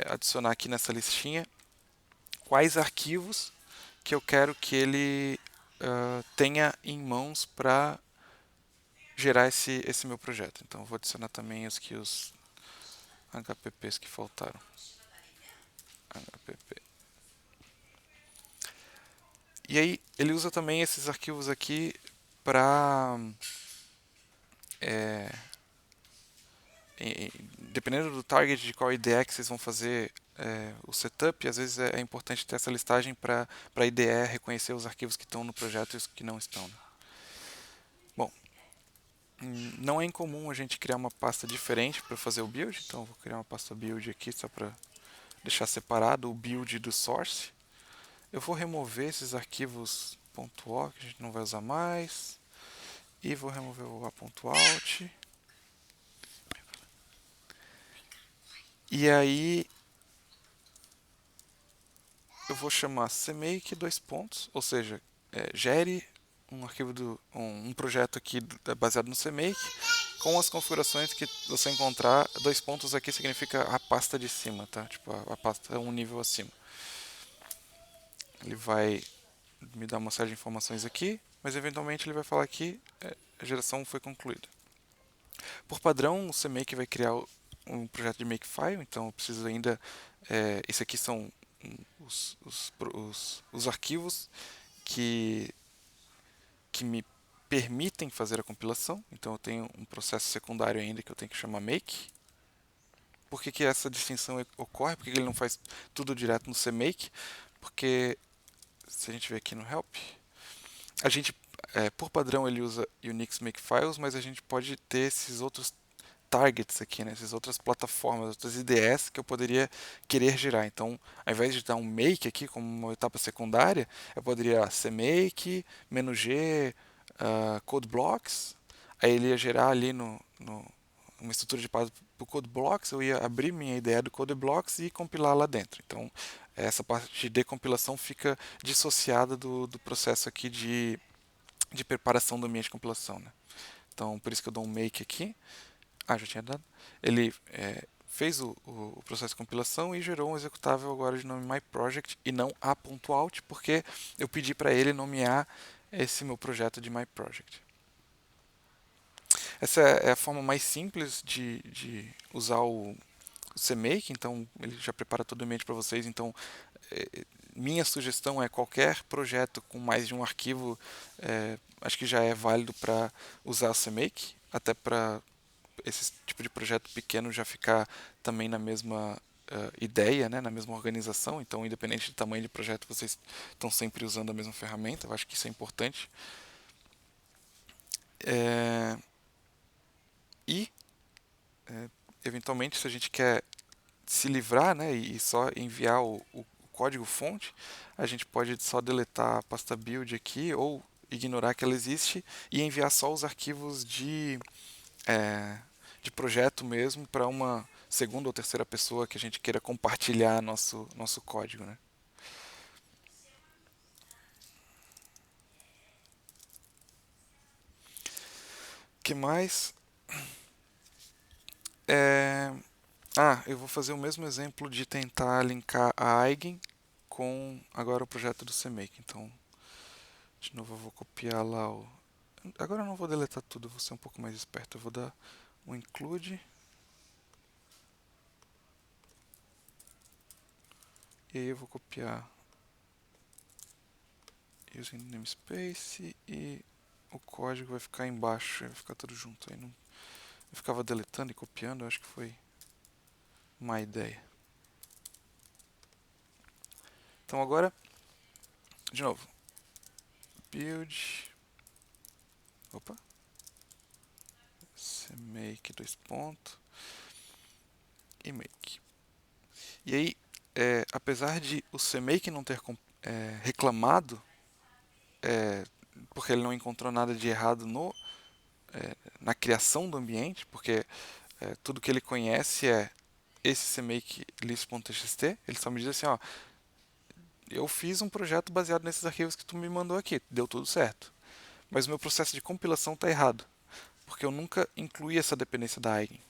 adicionar aqui nessa listinha quais arquivos que eu quero que ele tenha em mãos para gerar esse meu projeto. Então, eu vou adicionar também os HPPs que faltaram. HPP. E aí ele usa também esses arquivos aqui para dependendo do target de qual IDE que vocês vão fazer o setup, às vezes é importante ter essa listagem para a IDE reconhecer os arquivos que estão no projeto e os que não estão. Né? Bom, não é incomum a gente criar uma pasta diferente para fazer o build, então eu vou criar uma pasta build aqui só para deixar separado o build do source. Eu vou remover esses arquivos .o, que a gente não vai usar mais, e vou remover o a.out. E aí eu vou chamar cmake dois pontos, ou seja, gere um arquivo um projeto aqui baseado no cmake com as configurações que você encontrar. Dois pontos aqui significa a pasta de cima, tá? Tipo a pasta um nível acima. Ele vai me dar uma série de informações aqui, mas eventualmente ele vai falar que a geração foi concluída. Por padrão, o cmake vai criar um projeto de makefile, então eu preciso ainda. Esse aqui são os arquivos que me permitem fazer a compilação. Então eu tenho um processo secundário ainda que eu tenho que chamar make. Por que essa distinção ocorre? Por que ele não faz tudo direto no cmake? Porque se a gente ver aqui no help, a gente por padrão ele usa Unix Makefiles, mas a gente pode ter esses outros targets aqui, né? Essas outras plataformas, outras IDEs que eu poderia querer gerar. Então, ao invés de dar um make aqui como uma etapa secundária, eu poderia cmake, "-g", code blocks, aí ele ia gerar ali uma estrutura de base para o code blocks, eu ia abrir minha ideia do code blocks e compilar lá dentro. Então, essa parte de compilação fica dissociada do processo aqui de preparação do ambiente de compilação. Né? Então, por isso que eu dou um make aqui. Já tinha dado. Ele fez o processo de compilação e gerou um executável agora de nome myProject e não a.out, porque eu pedi para ele nomear esse meu projeto de myProject. Essa é a forma mais simples de usar o CMake, então ele já prepara todo o ambiente para vocês. Então, minha sugestão é qualquer projeto com mais de um arquivo, acho que já é válido para usar o CMake, até para esse tipo de projeto pequeno já ficar também na mesma ideia, né, na mesma organização. Então, independente do tamanho de projeto, vocês estão sempre usando a mesma ferramenta. Eu acho que isso é importante. E, eventualmente, se a gente quer se livrar, né, e só enviar o código fonte, a gente pode só deletar a pasta build aqui ou ignorar que ela existe e enviar só os arquivos de projeto mesmo para uma segunda ou terceira pessoa que a gente queira compartilhar nosso código. Né? que mais? Eu vou fazer o mesmo exemplo de tentar linkar a Eigen com agora o projeto do CMake. Então, de novo eu vou copiar lá o... Agora eu não vou deletar tudo, eu vou ser um pouco mais esperto. Eu vou dar um include. E aí eu vou copiar using namespace e o código vai ficar embaixo, vai ficar tudo junto. Aí não... Eu ficava deletando e copiando, eu acho que foi má ideia. Então agora, de novo, build, opa, cmake, dois pontos, e make. E aí, apesar de o cmake não ter reclamado, porque ele não encontrou nada de errado na criação do ambiente, porque tudo que ele conhece é esse cmake list.txt, ele só me diz assim, ó, eu fiz um projeto baseado nesses arquivos que tu me mandou aqui, deu tudo certo. Mas o meu processo de compilação está errado, porque eu nunca incluí essa dependência da Eigen.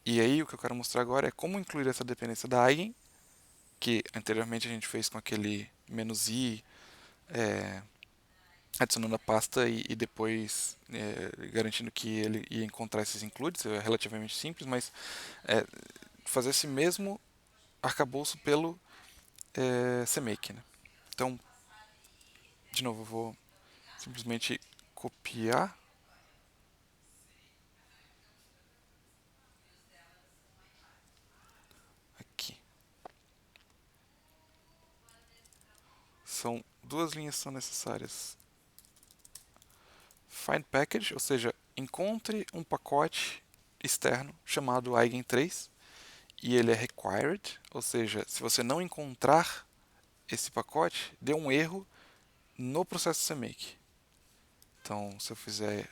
E aí o que eu quero mostrar agora é como incluir essa dependência da Eigen, que anteriormente a gente fez com aquele "-i", adicionando a pasta e depois garantindo que ele ia encontrar esses includes. É relativamente simples, mas fazer esse mesmo arcabouço pelo CMake. Né? Então, de novo, eu vou simplesmente copiar aqui. São duas linhas que são necessárias. Find package, ou seja, encontre um pacote externo chamado eigen3 e ele é required, ou seja, se você não encontrar esse pacote, dê um erro no processo CMake. Então, se eu fizer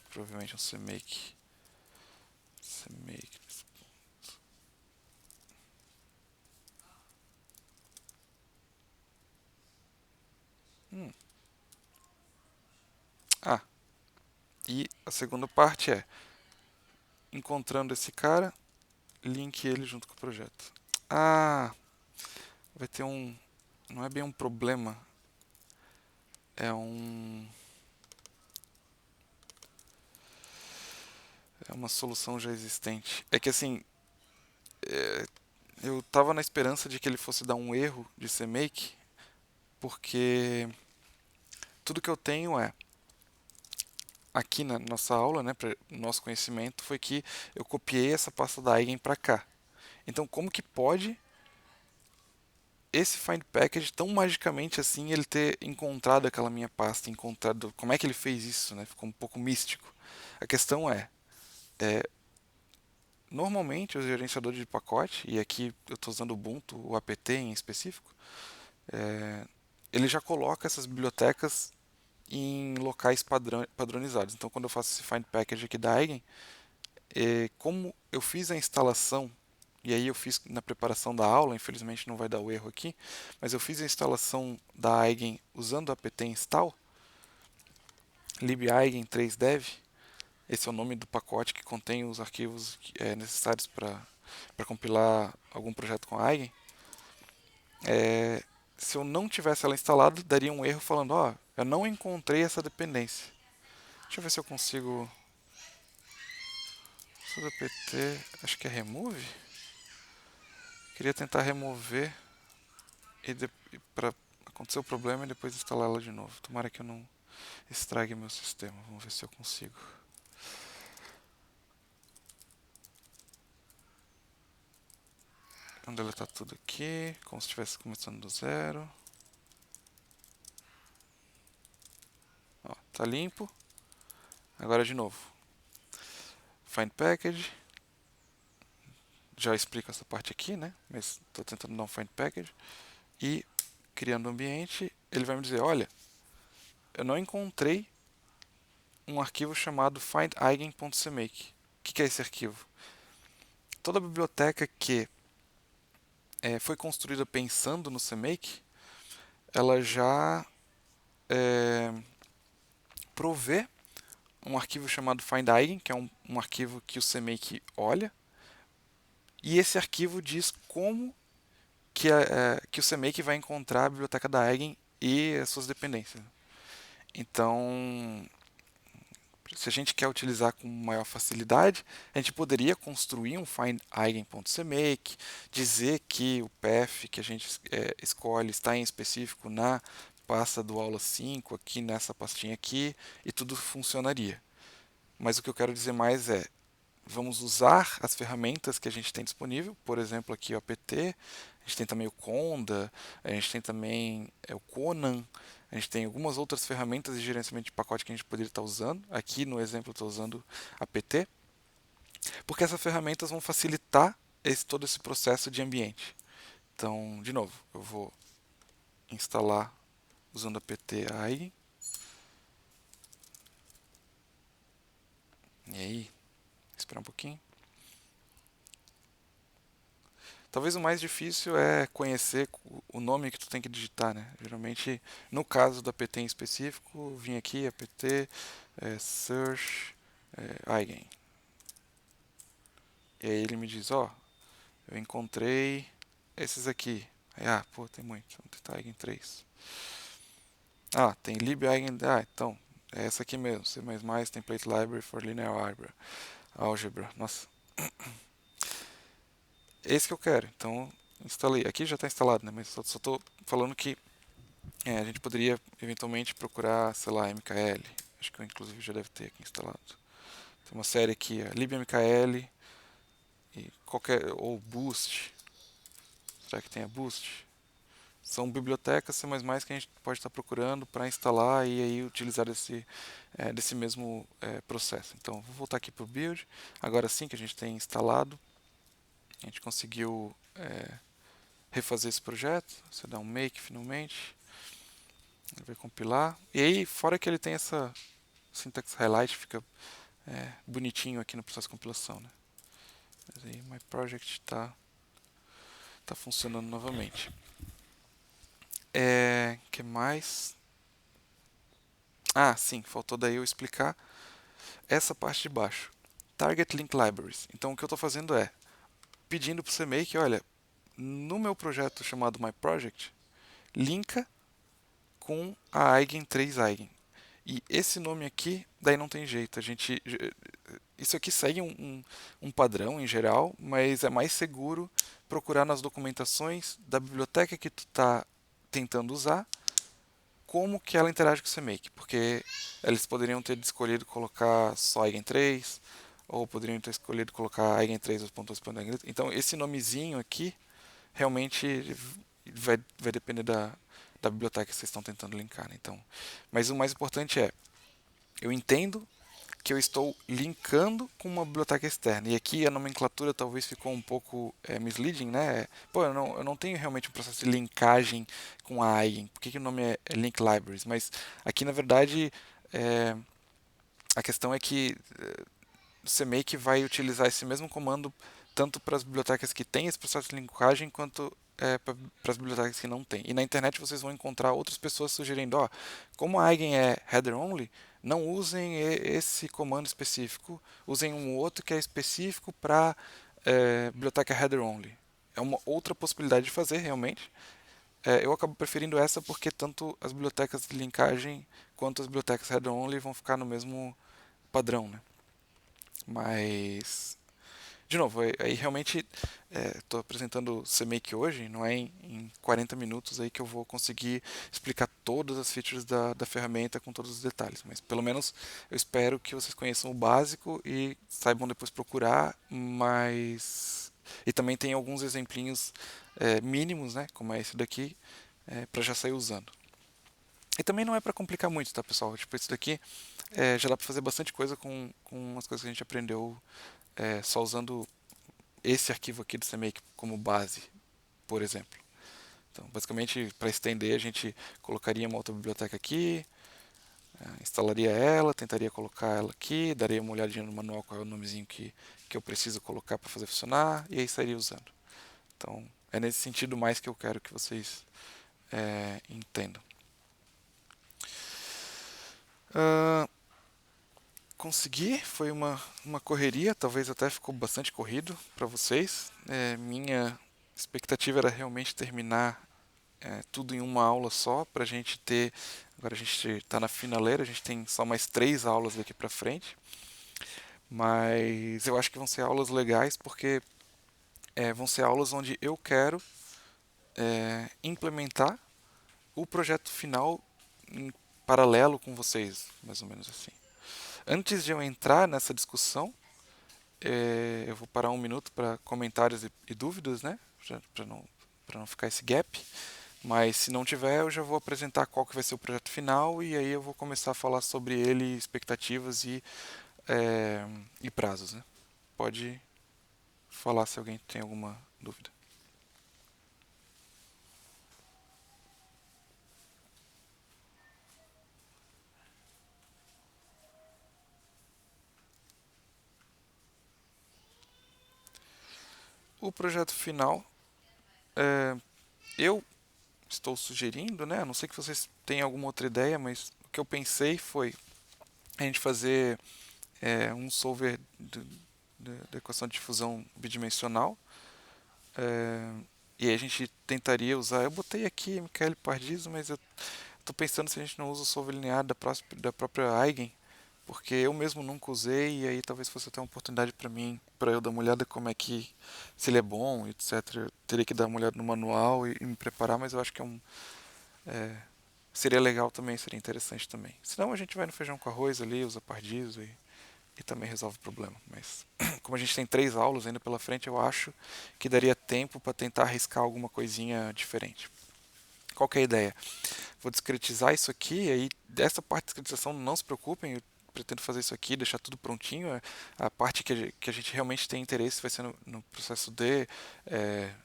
provavelmente um CMake e a segunda parte é encontrando esse cara, link ele junto com o projeto. Vai ter um, não é bem um problema, é uma solução já existente. É que assim, eu estava na esperança de que ele fosse dar um erro de CMake, porque tudo que eu tenho aqui na nossa aula, né, para nosso conhecimento, foi que eu copiei essa pasta da Eigen para cá. Então, como que pode esse find package tão magicamente assim ele ter encontrado aquela minha pasta, encontrado, como é que ele fez isso, né? Ficou um pouco místico. A questão normalmente o gerenciador de pacote, e aqui eu estou usando o Ubuntu, o apt em específico, ele já coloca essas bibliotecas em locais padronizados. Então, quando eu faço esse find package aqui da Eigen, como eu fiz a instalação, e aí eu fiz na preparação da aula, infelizmente não vai dar o erro aqui, mas eu fiz a instalação da Eigen usando o apt install, libeigen3dev, esse é o nome do pacote que contém os arquivos necessários para compilar algum projeto com a Eigen. Se eu não tivesse ela instalada, daria um erro falando, eu não encontrei essa dependência. Deixa eu ver se eu consigo... sudo apt, acho que é remove. Queria tentar remover para acontecer o problema e depois instalar ela de novo. Tomara que eu não estrague meu sistema. Vamos ver se eu consigo. Vamos deletar tudo aqui, como se estivesse começando do zero. Tá limpo. Agora de novo. Find package. Já explico essa parte aqui, né? Mas estou tentando dar um find package. E criando um ambiente, ele vai me dizer, olha, eu não encontrei um arquivo chamado findeigen.cmake. O que é esse arquivo? Toda biblioteca que foi construída pensando no CMake, ela já provê um arquivo chamado findEigen, que é um arquivo que o CMake olha, e esse arquivo diz como que o CMake vai encontrar a biblioteca da Eigen e as suas dependências. Então, se a gente quer utilizar com maior facilidade, a gente poderia construir um findEigen.cmake, dizer que o path que a gente escolhe está em específico na pasta do aula 5, aqui nessa pastinha aqui, e tudo funcionaria. Mas o que eu quero dizer mais é, vamos usar as ferramentas que a gente tem disponível, por exemplo, aqui o apt, a gente tem também o Conda, a gente tem também o Conan, a gente tem algumas outras ferramentas de gerenciamento de pacote que a gente poderia estar usando. Aqui no exemplo eu estou usando apt, porque essas ferramentas vão facilitar todo esse processo de ambiente. Então, de novo, eu vou instalar usando apt Eigen. E aí, esperar um pouquinho. Talvez o mais difícil é conhecer o nome que tu tem que digitar, né? Geralmente, no caso do apt em específico, vim aqui, apt search eigen. E aí ele me diz, ó, eu encontrei esses aqui. Aí, pô, tem muito. Vamos tentar eigen 3. Tem libeigen. Então, é essa aqui mesmo. C++, Template Library for Linear Algebra. Nossa. Esse que eu quero. Então, instalei. Aqui já está instalado, né? Mas só estou falando que a gente poderia eventualmente procurar, sei lá, MKL. Acho que eu inclusive já deve ter aqui instalado. Tem uma série aqui, libmkl e qualquer ou Boost. Será que tem a Boost? São bibliotecas C++ que a gente pode estar procurando para instalar e aí utilizar desse mesmo processo. Então, vou voltar aqui para o build. Agora sim que a gente tem instalado, a gente conseguiu refazer esse projeto. Você dá um make finalmente. Ele vai compilar. E aí, fora que ele tem essa syntax highlight, fica bonitinho aqui no processo de compilação. Né? Mas aí, my project tá funcionando novamente. Que mais? Sim, faltou daí eu explicar essa parte de baixo. Target Link Libraries. Então, o que eu estou fazendo é pedindo para o CMake, olha, no meu projeto chamado My Project, linka com a Eigen 3 Eigen. E esse nome aqui, daí não tem jeito. Isso aqui segue um padrão em geral, mas é mais seguro procurar nas documentações da biblioteca que tu está tentando usar como que ela interage com o CMake, porque eles poderiam ter escolhido colocar só Eigen 3, ou poderiam ter escolhido colocar Eigen 3. Então esse nomezinho aqui realmente vai depender da biblioteca que vocês estão tentando linkar. Né? Então, mas o mais importante é, eu entendo que eu estou linkando com uma biblioteca externa. E aqui a nomenclatura talvez ficou um pouco misleading, né? Pô, eu não tenho realmente um processo de linkagem com a Eigen. Por que o nome é Link Libraries? Mas aqui, na verdade, a questão é que o CMake vai utilizar esse mesmo comando tanto para as bibliotecas que têm esse processo de linkagem quanto para as bibliotecas que não têm. E na internet vocês vão encontrar outras pessoas sugerindo, como a Eigen é header only, não usem esse comando específico, usem um outro que é específico para biblioteca header only. É uma outra possibilidade de fazer realmente. Eu acabo preferindo essa porque tanto as bibliotecas de linkagem quanto as bibliotecas header only vão ficar no mesmo padrão, né? Mas de novo, aí realmente estou apresentando o CMake hoje, não é em 40 minutos aí que eu vou conseguir explicar todas as features da ferramenta com todos os detalhes, mas pelo menos eu espero que vocês conheçam o básico e saibam depois procurar, mas e também tem alguns exemplinhos mínimos, né, como é esse daqui, para já sair usando. E também não é para complicar muito, tá, pessoal? Tipo, esse daqui já dá para fazer bastante coisa com as coisas que a gente aprendeu só usando esse arquivo aqui do CMake como base, por exemplo. Então, basicamente, para estender, a gente colocaria uma outra biblioteca aqui, instalaria ela, tentaria colocar ela aqui, daria uma olhadinha no manual qual é o nomezinho que eu preciso colocar para fazer funcionar, e aí estaria usando. Então, é nesse sentido mais que eu quero que vocês entendam. consegui, foi uma correria, talvez até ficou bastante corrido para vocês. Minha expectativa era realmente terminar tudo em uma aula só, para a gente ter. Agora a gente está na finaleira, a gente tem só mais 3 aulas daqui para frente, mas eu acho que vão ser aulas legais porque vão ser aulas onde eu quero implementar o projeto final em paralelo com vocês, mais ou menos assim. Antes de eu entrar nessa discussão, eu vou parar um minuto para comentários e dúvidas, né? Para não ficar esse gap. Mas se não tiver, eu já vou apresentar qual que vai ser o projeto final e aí eu vou começar a falar sobre ele, expectativas e prazos, né? Pode falar se alguém tem alguma dúvida. O projeto final, é, eu estou sugerindo, né? A não sei que vocês tenham alguma outra ideia, mas o que eu pensei foi a gente fazer um solver da equação de difusão bidimensional. É, e aí a gente tentaria usar. Eu botei aqui Michele Pardiso, mas eu estou pensando se a gente não usa o solver linear da própria Eigen, porque eu mesmo nunca usei e aí talvez fosse até uma oportunidade para mim, para eu dar uma olhada como é que, se ele é bom, etc. Eu teria que dar uma olhada no manual e me preparar, mas eu acho que é, seria legal também, seria interessante também. Senão a gente vai no feijão com arroz ali, usa Pardiso e também resolve o problema. Mas como a gente tem 3 aulas ainda pela frente, eu acho que daria tempo para tentar arriscar alguma coisinha diferente. Qual que é a ideia? Vou discretizar isso aqui, e aí dessa parte de discretização não se preocupem, eu pretendo fazer isso aqui, deixar tudo prontinho. A parte que a gente realmente tem interesse vai ser no processo de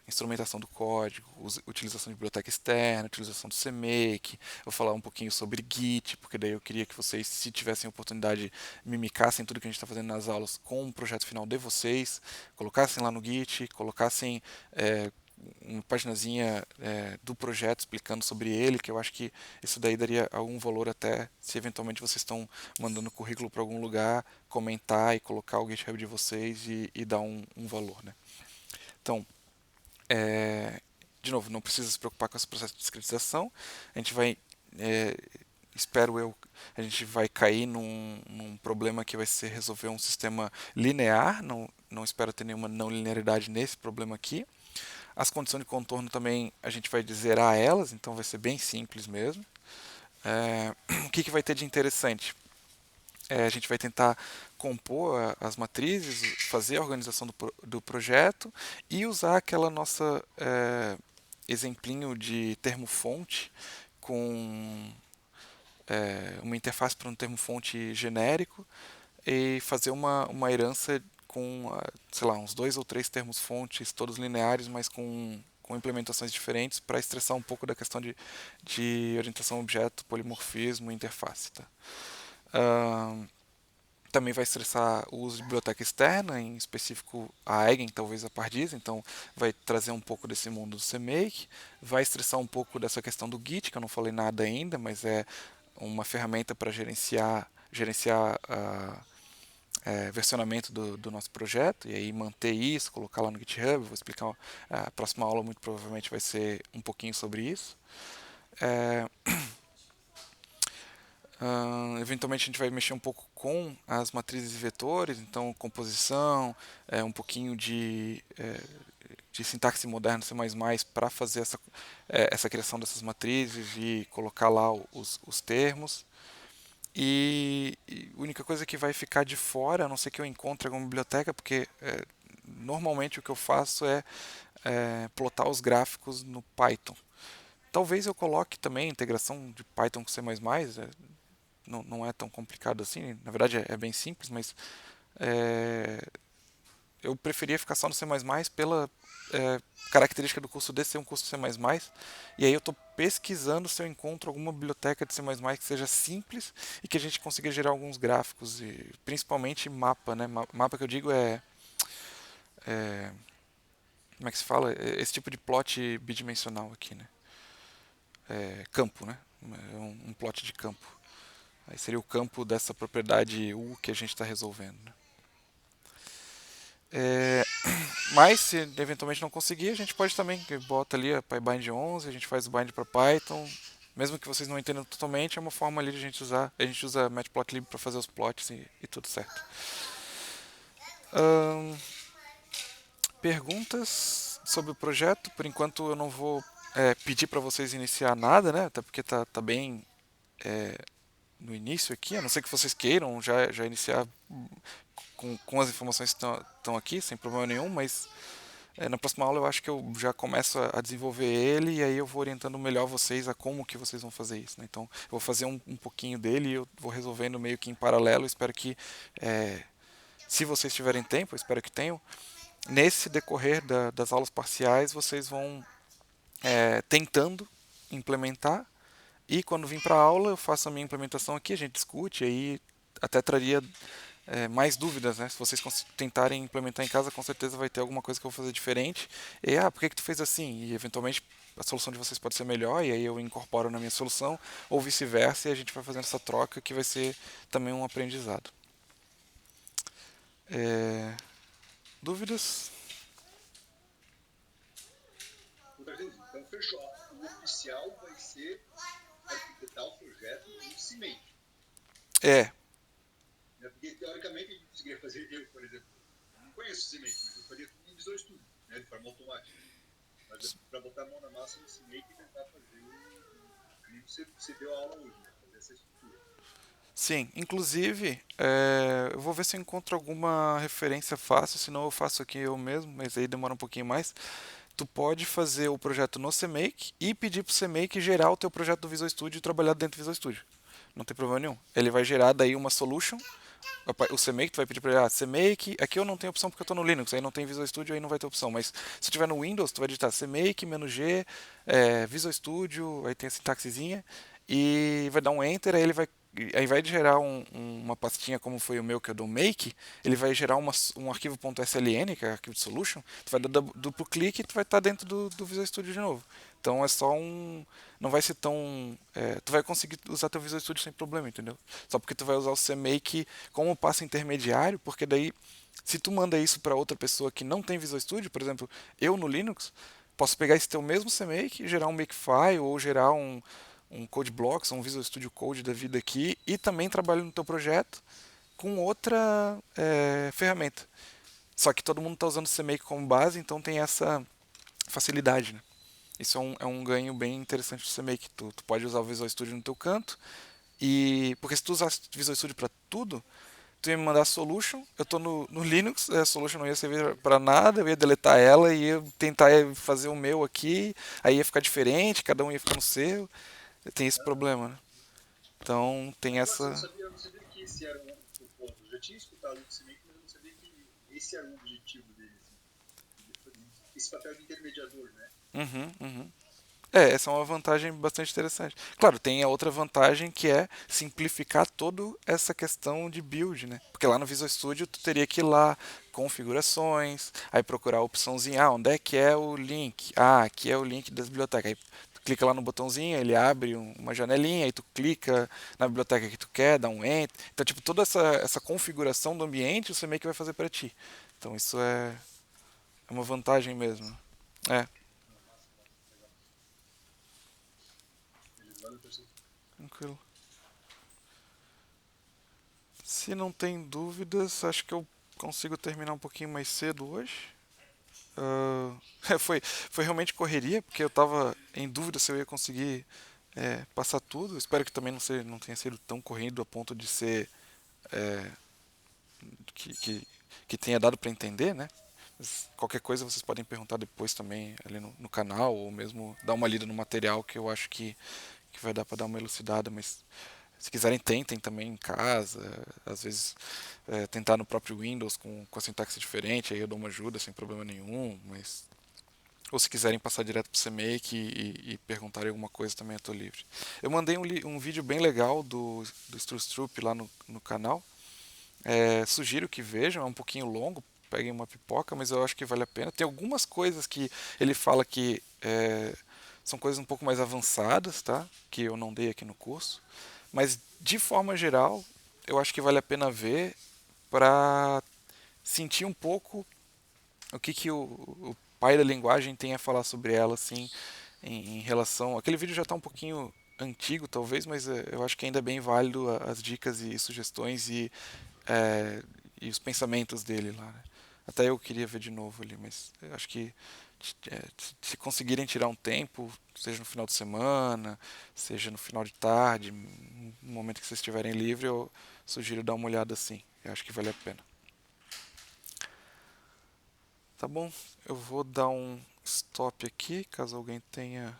instrumentação do código, utilização de biblioteca externa, utilização do CMake. Vou falar um pouquinho sobre Git, porque daí eu queria que vocês, se tivessem oportunidade, mimicassem tudo que a gente está fazendo nas aulas com um projeto final de vocês, colocassem lá no Git, colocassem uma paginazinha do projeto explicando sobre ele, que eu acho que isso daí daria algum valor até se eventualmente vocês estão mandando currículo para algum lugar, comentar e colocar o GitHub de vocês e dar um valor, né? Então, de novo, não precisa se preocupar com esse processo de discretização. A gente vai, é, espero eu, a gente vai cair num problema que vai ser resolver um sistema linear. Não espero ter nenhuma não linearidade nesse problema aqui. As condições de contorno também a gente vai zerar elas, então vai ser bem simples mesmo. O que vai ter de interessante? A gente vai tentar compor as matrizes, fazer a organização do projeto e usar aquela nossa exemplinho de termo-fonte com uma interface para um termo-fonte genérico e fazer uma herança com, sei lá, uns 2 ou 3 termos fontes, todos lineares, mas com implementações diferentes para estressar um pouco da questão de orientação a objeto, polimorfismo e interface. Tá? Também vai estressar o uso de biblioteca externa, em específico a Eigen, talvez a Pardis, então vai trazer um pouco desse mundo do CMake, vai estressar um pouco dessa questão do Git, que eu não falei nada ainda, mas é uma ferramenta para gerenciar versionamento do nosso projeto e aí manter isso, colocar lá no GitHub. Vou explicar. A próxima aula muito provavelmente vai ser um pouquinho sobre isso. É, eventualmente a gente vai mexer um pouco com as matrizes e vetores, então composição, um pouquinho de sintaxe moderna C++ para fazer essa criação dessas matrizes e colocar lá os termos. E a única coisa que vai ficar de fora, a não ser que eu encontre alguma biblioteca, porque normalmente o que eu faço é plotar os gráficos no Python. Talvez eu coloque também integração de Python com C++, não é tão complicado assim, na verdade é bem simples, mas é, eu preferia ficar só no C++ pela característica do curso D ser um curso C++, e aí eu estou pesquisando se eu encontro alguma biblioteca de C++ que seja simples e que a gente consiga gerar alguns gráficos, e principalmente mapa, né? Mapa que eu digo é como é que se fala? Esse tipo de plot bidimensional aqui, né? Campo, né? Um plot de campo. Aí seria o campo dessa propriedade U que a gente está resolvendo, né? É, mas se eventualmente não conseguir, a gente pode também bota ali a PyBind 11, a gente faz o bind para Python. Mesmo que vocês não entendam totalmente, é uma forma ali de a gente usar. A gente usa Matplotlib para fazer os plots e tudo certo. Ahn, Perguntas sobre o projeto? Por enquanto eu não vou pedir para vocês iniciar nada, né? Até porque tá bem no início aqui, a não ser que vocês queiram já iniciar com as informações que estão aqui, sem problema nenhum, mas na próxima aula eu acho que eu já começo a desenvolver ele e aí eu vou orientando melhor vocês a como que vocês vão fazer isso, né? Então eu vou fazer um pouquinho dele e eu vou resolvendo meio que em paralelo. Espero que, se vocês tiverem tempo, eu espero que tenham, nesse decorrer das aulas parciais vocês vão tentando implementar e quando vim para a aula eu faço a minha implementação aqui, a gente discute, aí até traria mais dúvidas, né? Se vocês tentarem implementar em casa, com certeza vai ter alguma coisa que eu vou fazer diferente. E, por que tu fez assim? E eventualmente a solução de vocês pode ser melhor, e aí eu incorporo na minha solução, ou vice-versa, e a gente vai fazendo essa troca que vai ser também um aprendizado. É, Dúvidas?
Então, fechou. O oficial vai ser arquitetar o projeto no CIMAKE.
É.
Porque, teoricamente, a gente conseguiria fazer, eu, por exemplo, não conheço o CIMAKE, mas eu faria tudo em Visual Studio, né, de forma automática. Mas para botar a mão na massa no CIMAKE e tentar fazer o que você deu a aula hoje, né, fazer essa estrutura.
Sim, inclusive, eu vou ver se eu encontro alguma referência fácil, senão eu faço aqui eu mesmo, mas aí demora um pouquinho mais. Tu pode fazer o projeto no CMake e pedir para o CMake gerar o teu projeto do Visual Studio e trabalhar dentro do Visual Studio. Não tem problema nenhum. Ele vai gerar daí uma solution. O CMake, tu vai pedir para ele, CMake, aqui eu não tenho opção porque eu estou no Linux, aí não tem Visual Studio, aí não vai ter opção. Mas se tiver no Windows, tu vai digitar CMake, "-g", Visual Studio, aí tem a sintaxezinha, e vai dar um Enter, aí vai gerar uma pastinha como foi o meu, que é do Make, ele vai gerar um arquivo .sln, que é arquivo de solution, tu vai dar duplo clique e tu vai estar dentro do Visual Studio de novo. Então é só não vai ser tão... tu vai conseguir usar teu Visual Studio sem problema, entendeu? Só porque tu vai usar o CMake como passo intermediário, porque daí, se tu manda isso para outra pessoa que não tem Visual Studio, por exemplo, eu no Linux, posso pegar esse teu mesmo CMake, gerar um Makefile ou gerar um CodeBlocks, um Visual Studio Code da vida aqui e também trabalho no teu projeto com outra ferramenta. Só que todo mundo está usando o CMake como base, então tem essa facilidade, né? Isso é um ganho bem interessante do CMake. Tu pode usar o Visual Studio no teu canto, e porque se tu usar o Visual Studio para tudo, tu ia me mandar a solution, eu tô no Linux, a solution não ia servir para nada, eu ia deletar ela e ia tentar fazer o meu aqui, aí ia ficar diferente, cada um ia ficar no seu. Tem esse problema, né? Então tem
Agora, assim,
essa.
eu não sabia que esse era o ponto. Eu já tinha escutado o CIMAKE, mas eu não sabia que esse era o objetivo dele. Assim, esse papel de intermediador, né?
Uhum, uhum. Essa é uma vantagem bastante interessante. Claro, tem a outra vantagem que é simplificar toda essa questão de build, né? Porque lá no Visual Studio tu teria que ir lá, configurações, aí procurar a opçãozinha, onde é que é o link? Aqui é o link das bibliotecas. Aí tu clica lá no botãozinho, ele abre uma janelinha, aí tu clica na biblioteca que tu quer, dá um enter. Então, tipo, toda essa configuração do ambiente você meio que vai fazer para ti. Então, isso é uma vantagem mesmo. É,
Não, massa, massa, legal. Beleza, valeu, pessoal.
tranquilo. Se não tem dúvidas, acho que eu consigo terminar um pouquinho mais cedo hoje. Foi realmente correria, porque eu estava em dúvida se eu ia conseguir passar tudo. Espero que também não tenha sido tão corrido a ponto de ser é, que, que, que tenha dado para entender, né? Mas qualquer coisa vocês podem perguntar depois também ali no canal, ou mesmo dar uma lida no material que eu acho que vai dar para dar uma elucidada, mas se quiserem, tentem também em casa. Às vezes, tentar no próprio Windows com a sintaxe diferente, aí eu dou uma ajuda sem problema nenhum. Mas ou se quiserem passar direto para o CMake e perguntarem alguma coisa, também eu estou livre. Eu mandei um vídeo bem legal do Strustrup lá no canal. Sugiro que vejam, é um pouquinho longo, peguem uma pipoca, mas eu acho que vale a pena. Tem algumas coisas que ele fala que são coisas um pouco mais avançadas, tá? Que eu não dei aqui no curso. Mas de forma geral, eu acho que vale a pena ver para sentir um pouco o que, que o pai da linguagem tem a falar sobre ela, assim, em relação. Aquele vídeo já está um pouquinho antigo, talvez, mas eu acho que ainda é bem válido as dicas e sugestões é, e os pensamentos dele lá. Né? Até eu queria ver de novo ali, mas eu acho que se conseguirem tirar um tempo, seja no final de semana, seja no final de tarde, no momento que vocês estiverem livre, eu sugiro dar uma olhada assim. Eu acho que vale a pena. Tá bom? Eu vou dar um stop aqui, caso alguém tenha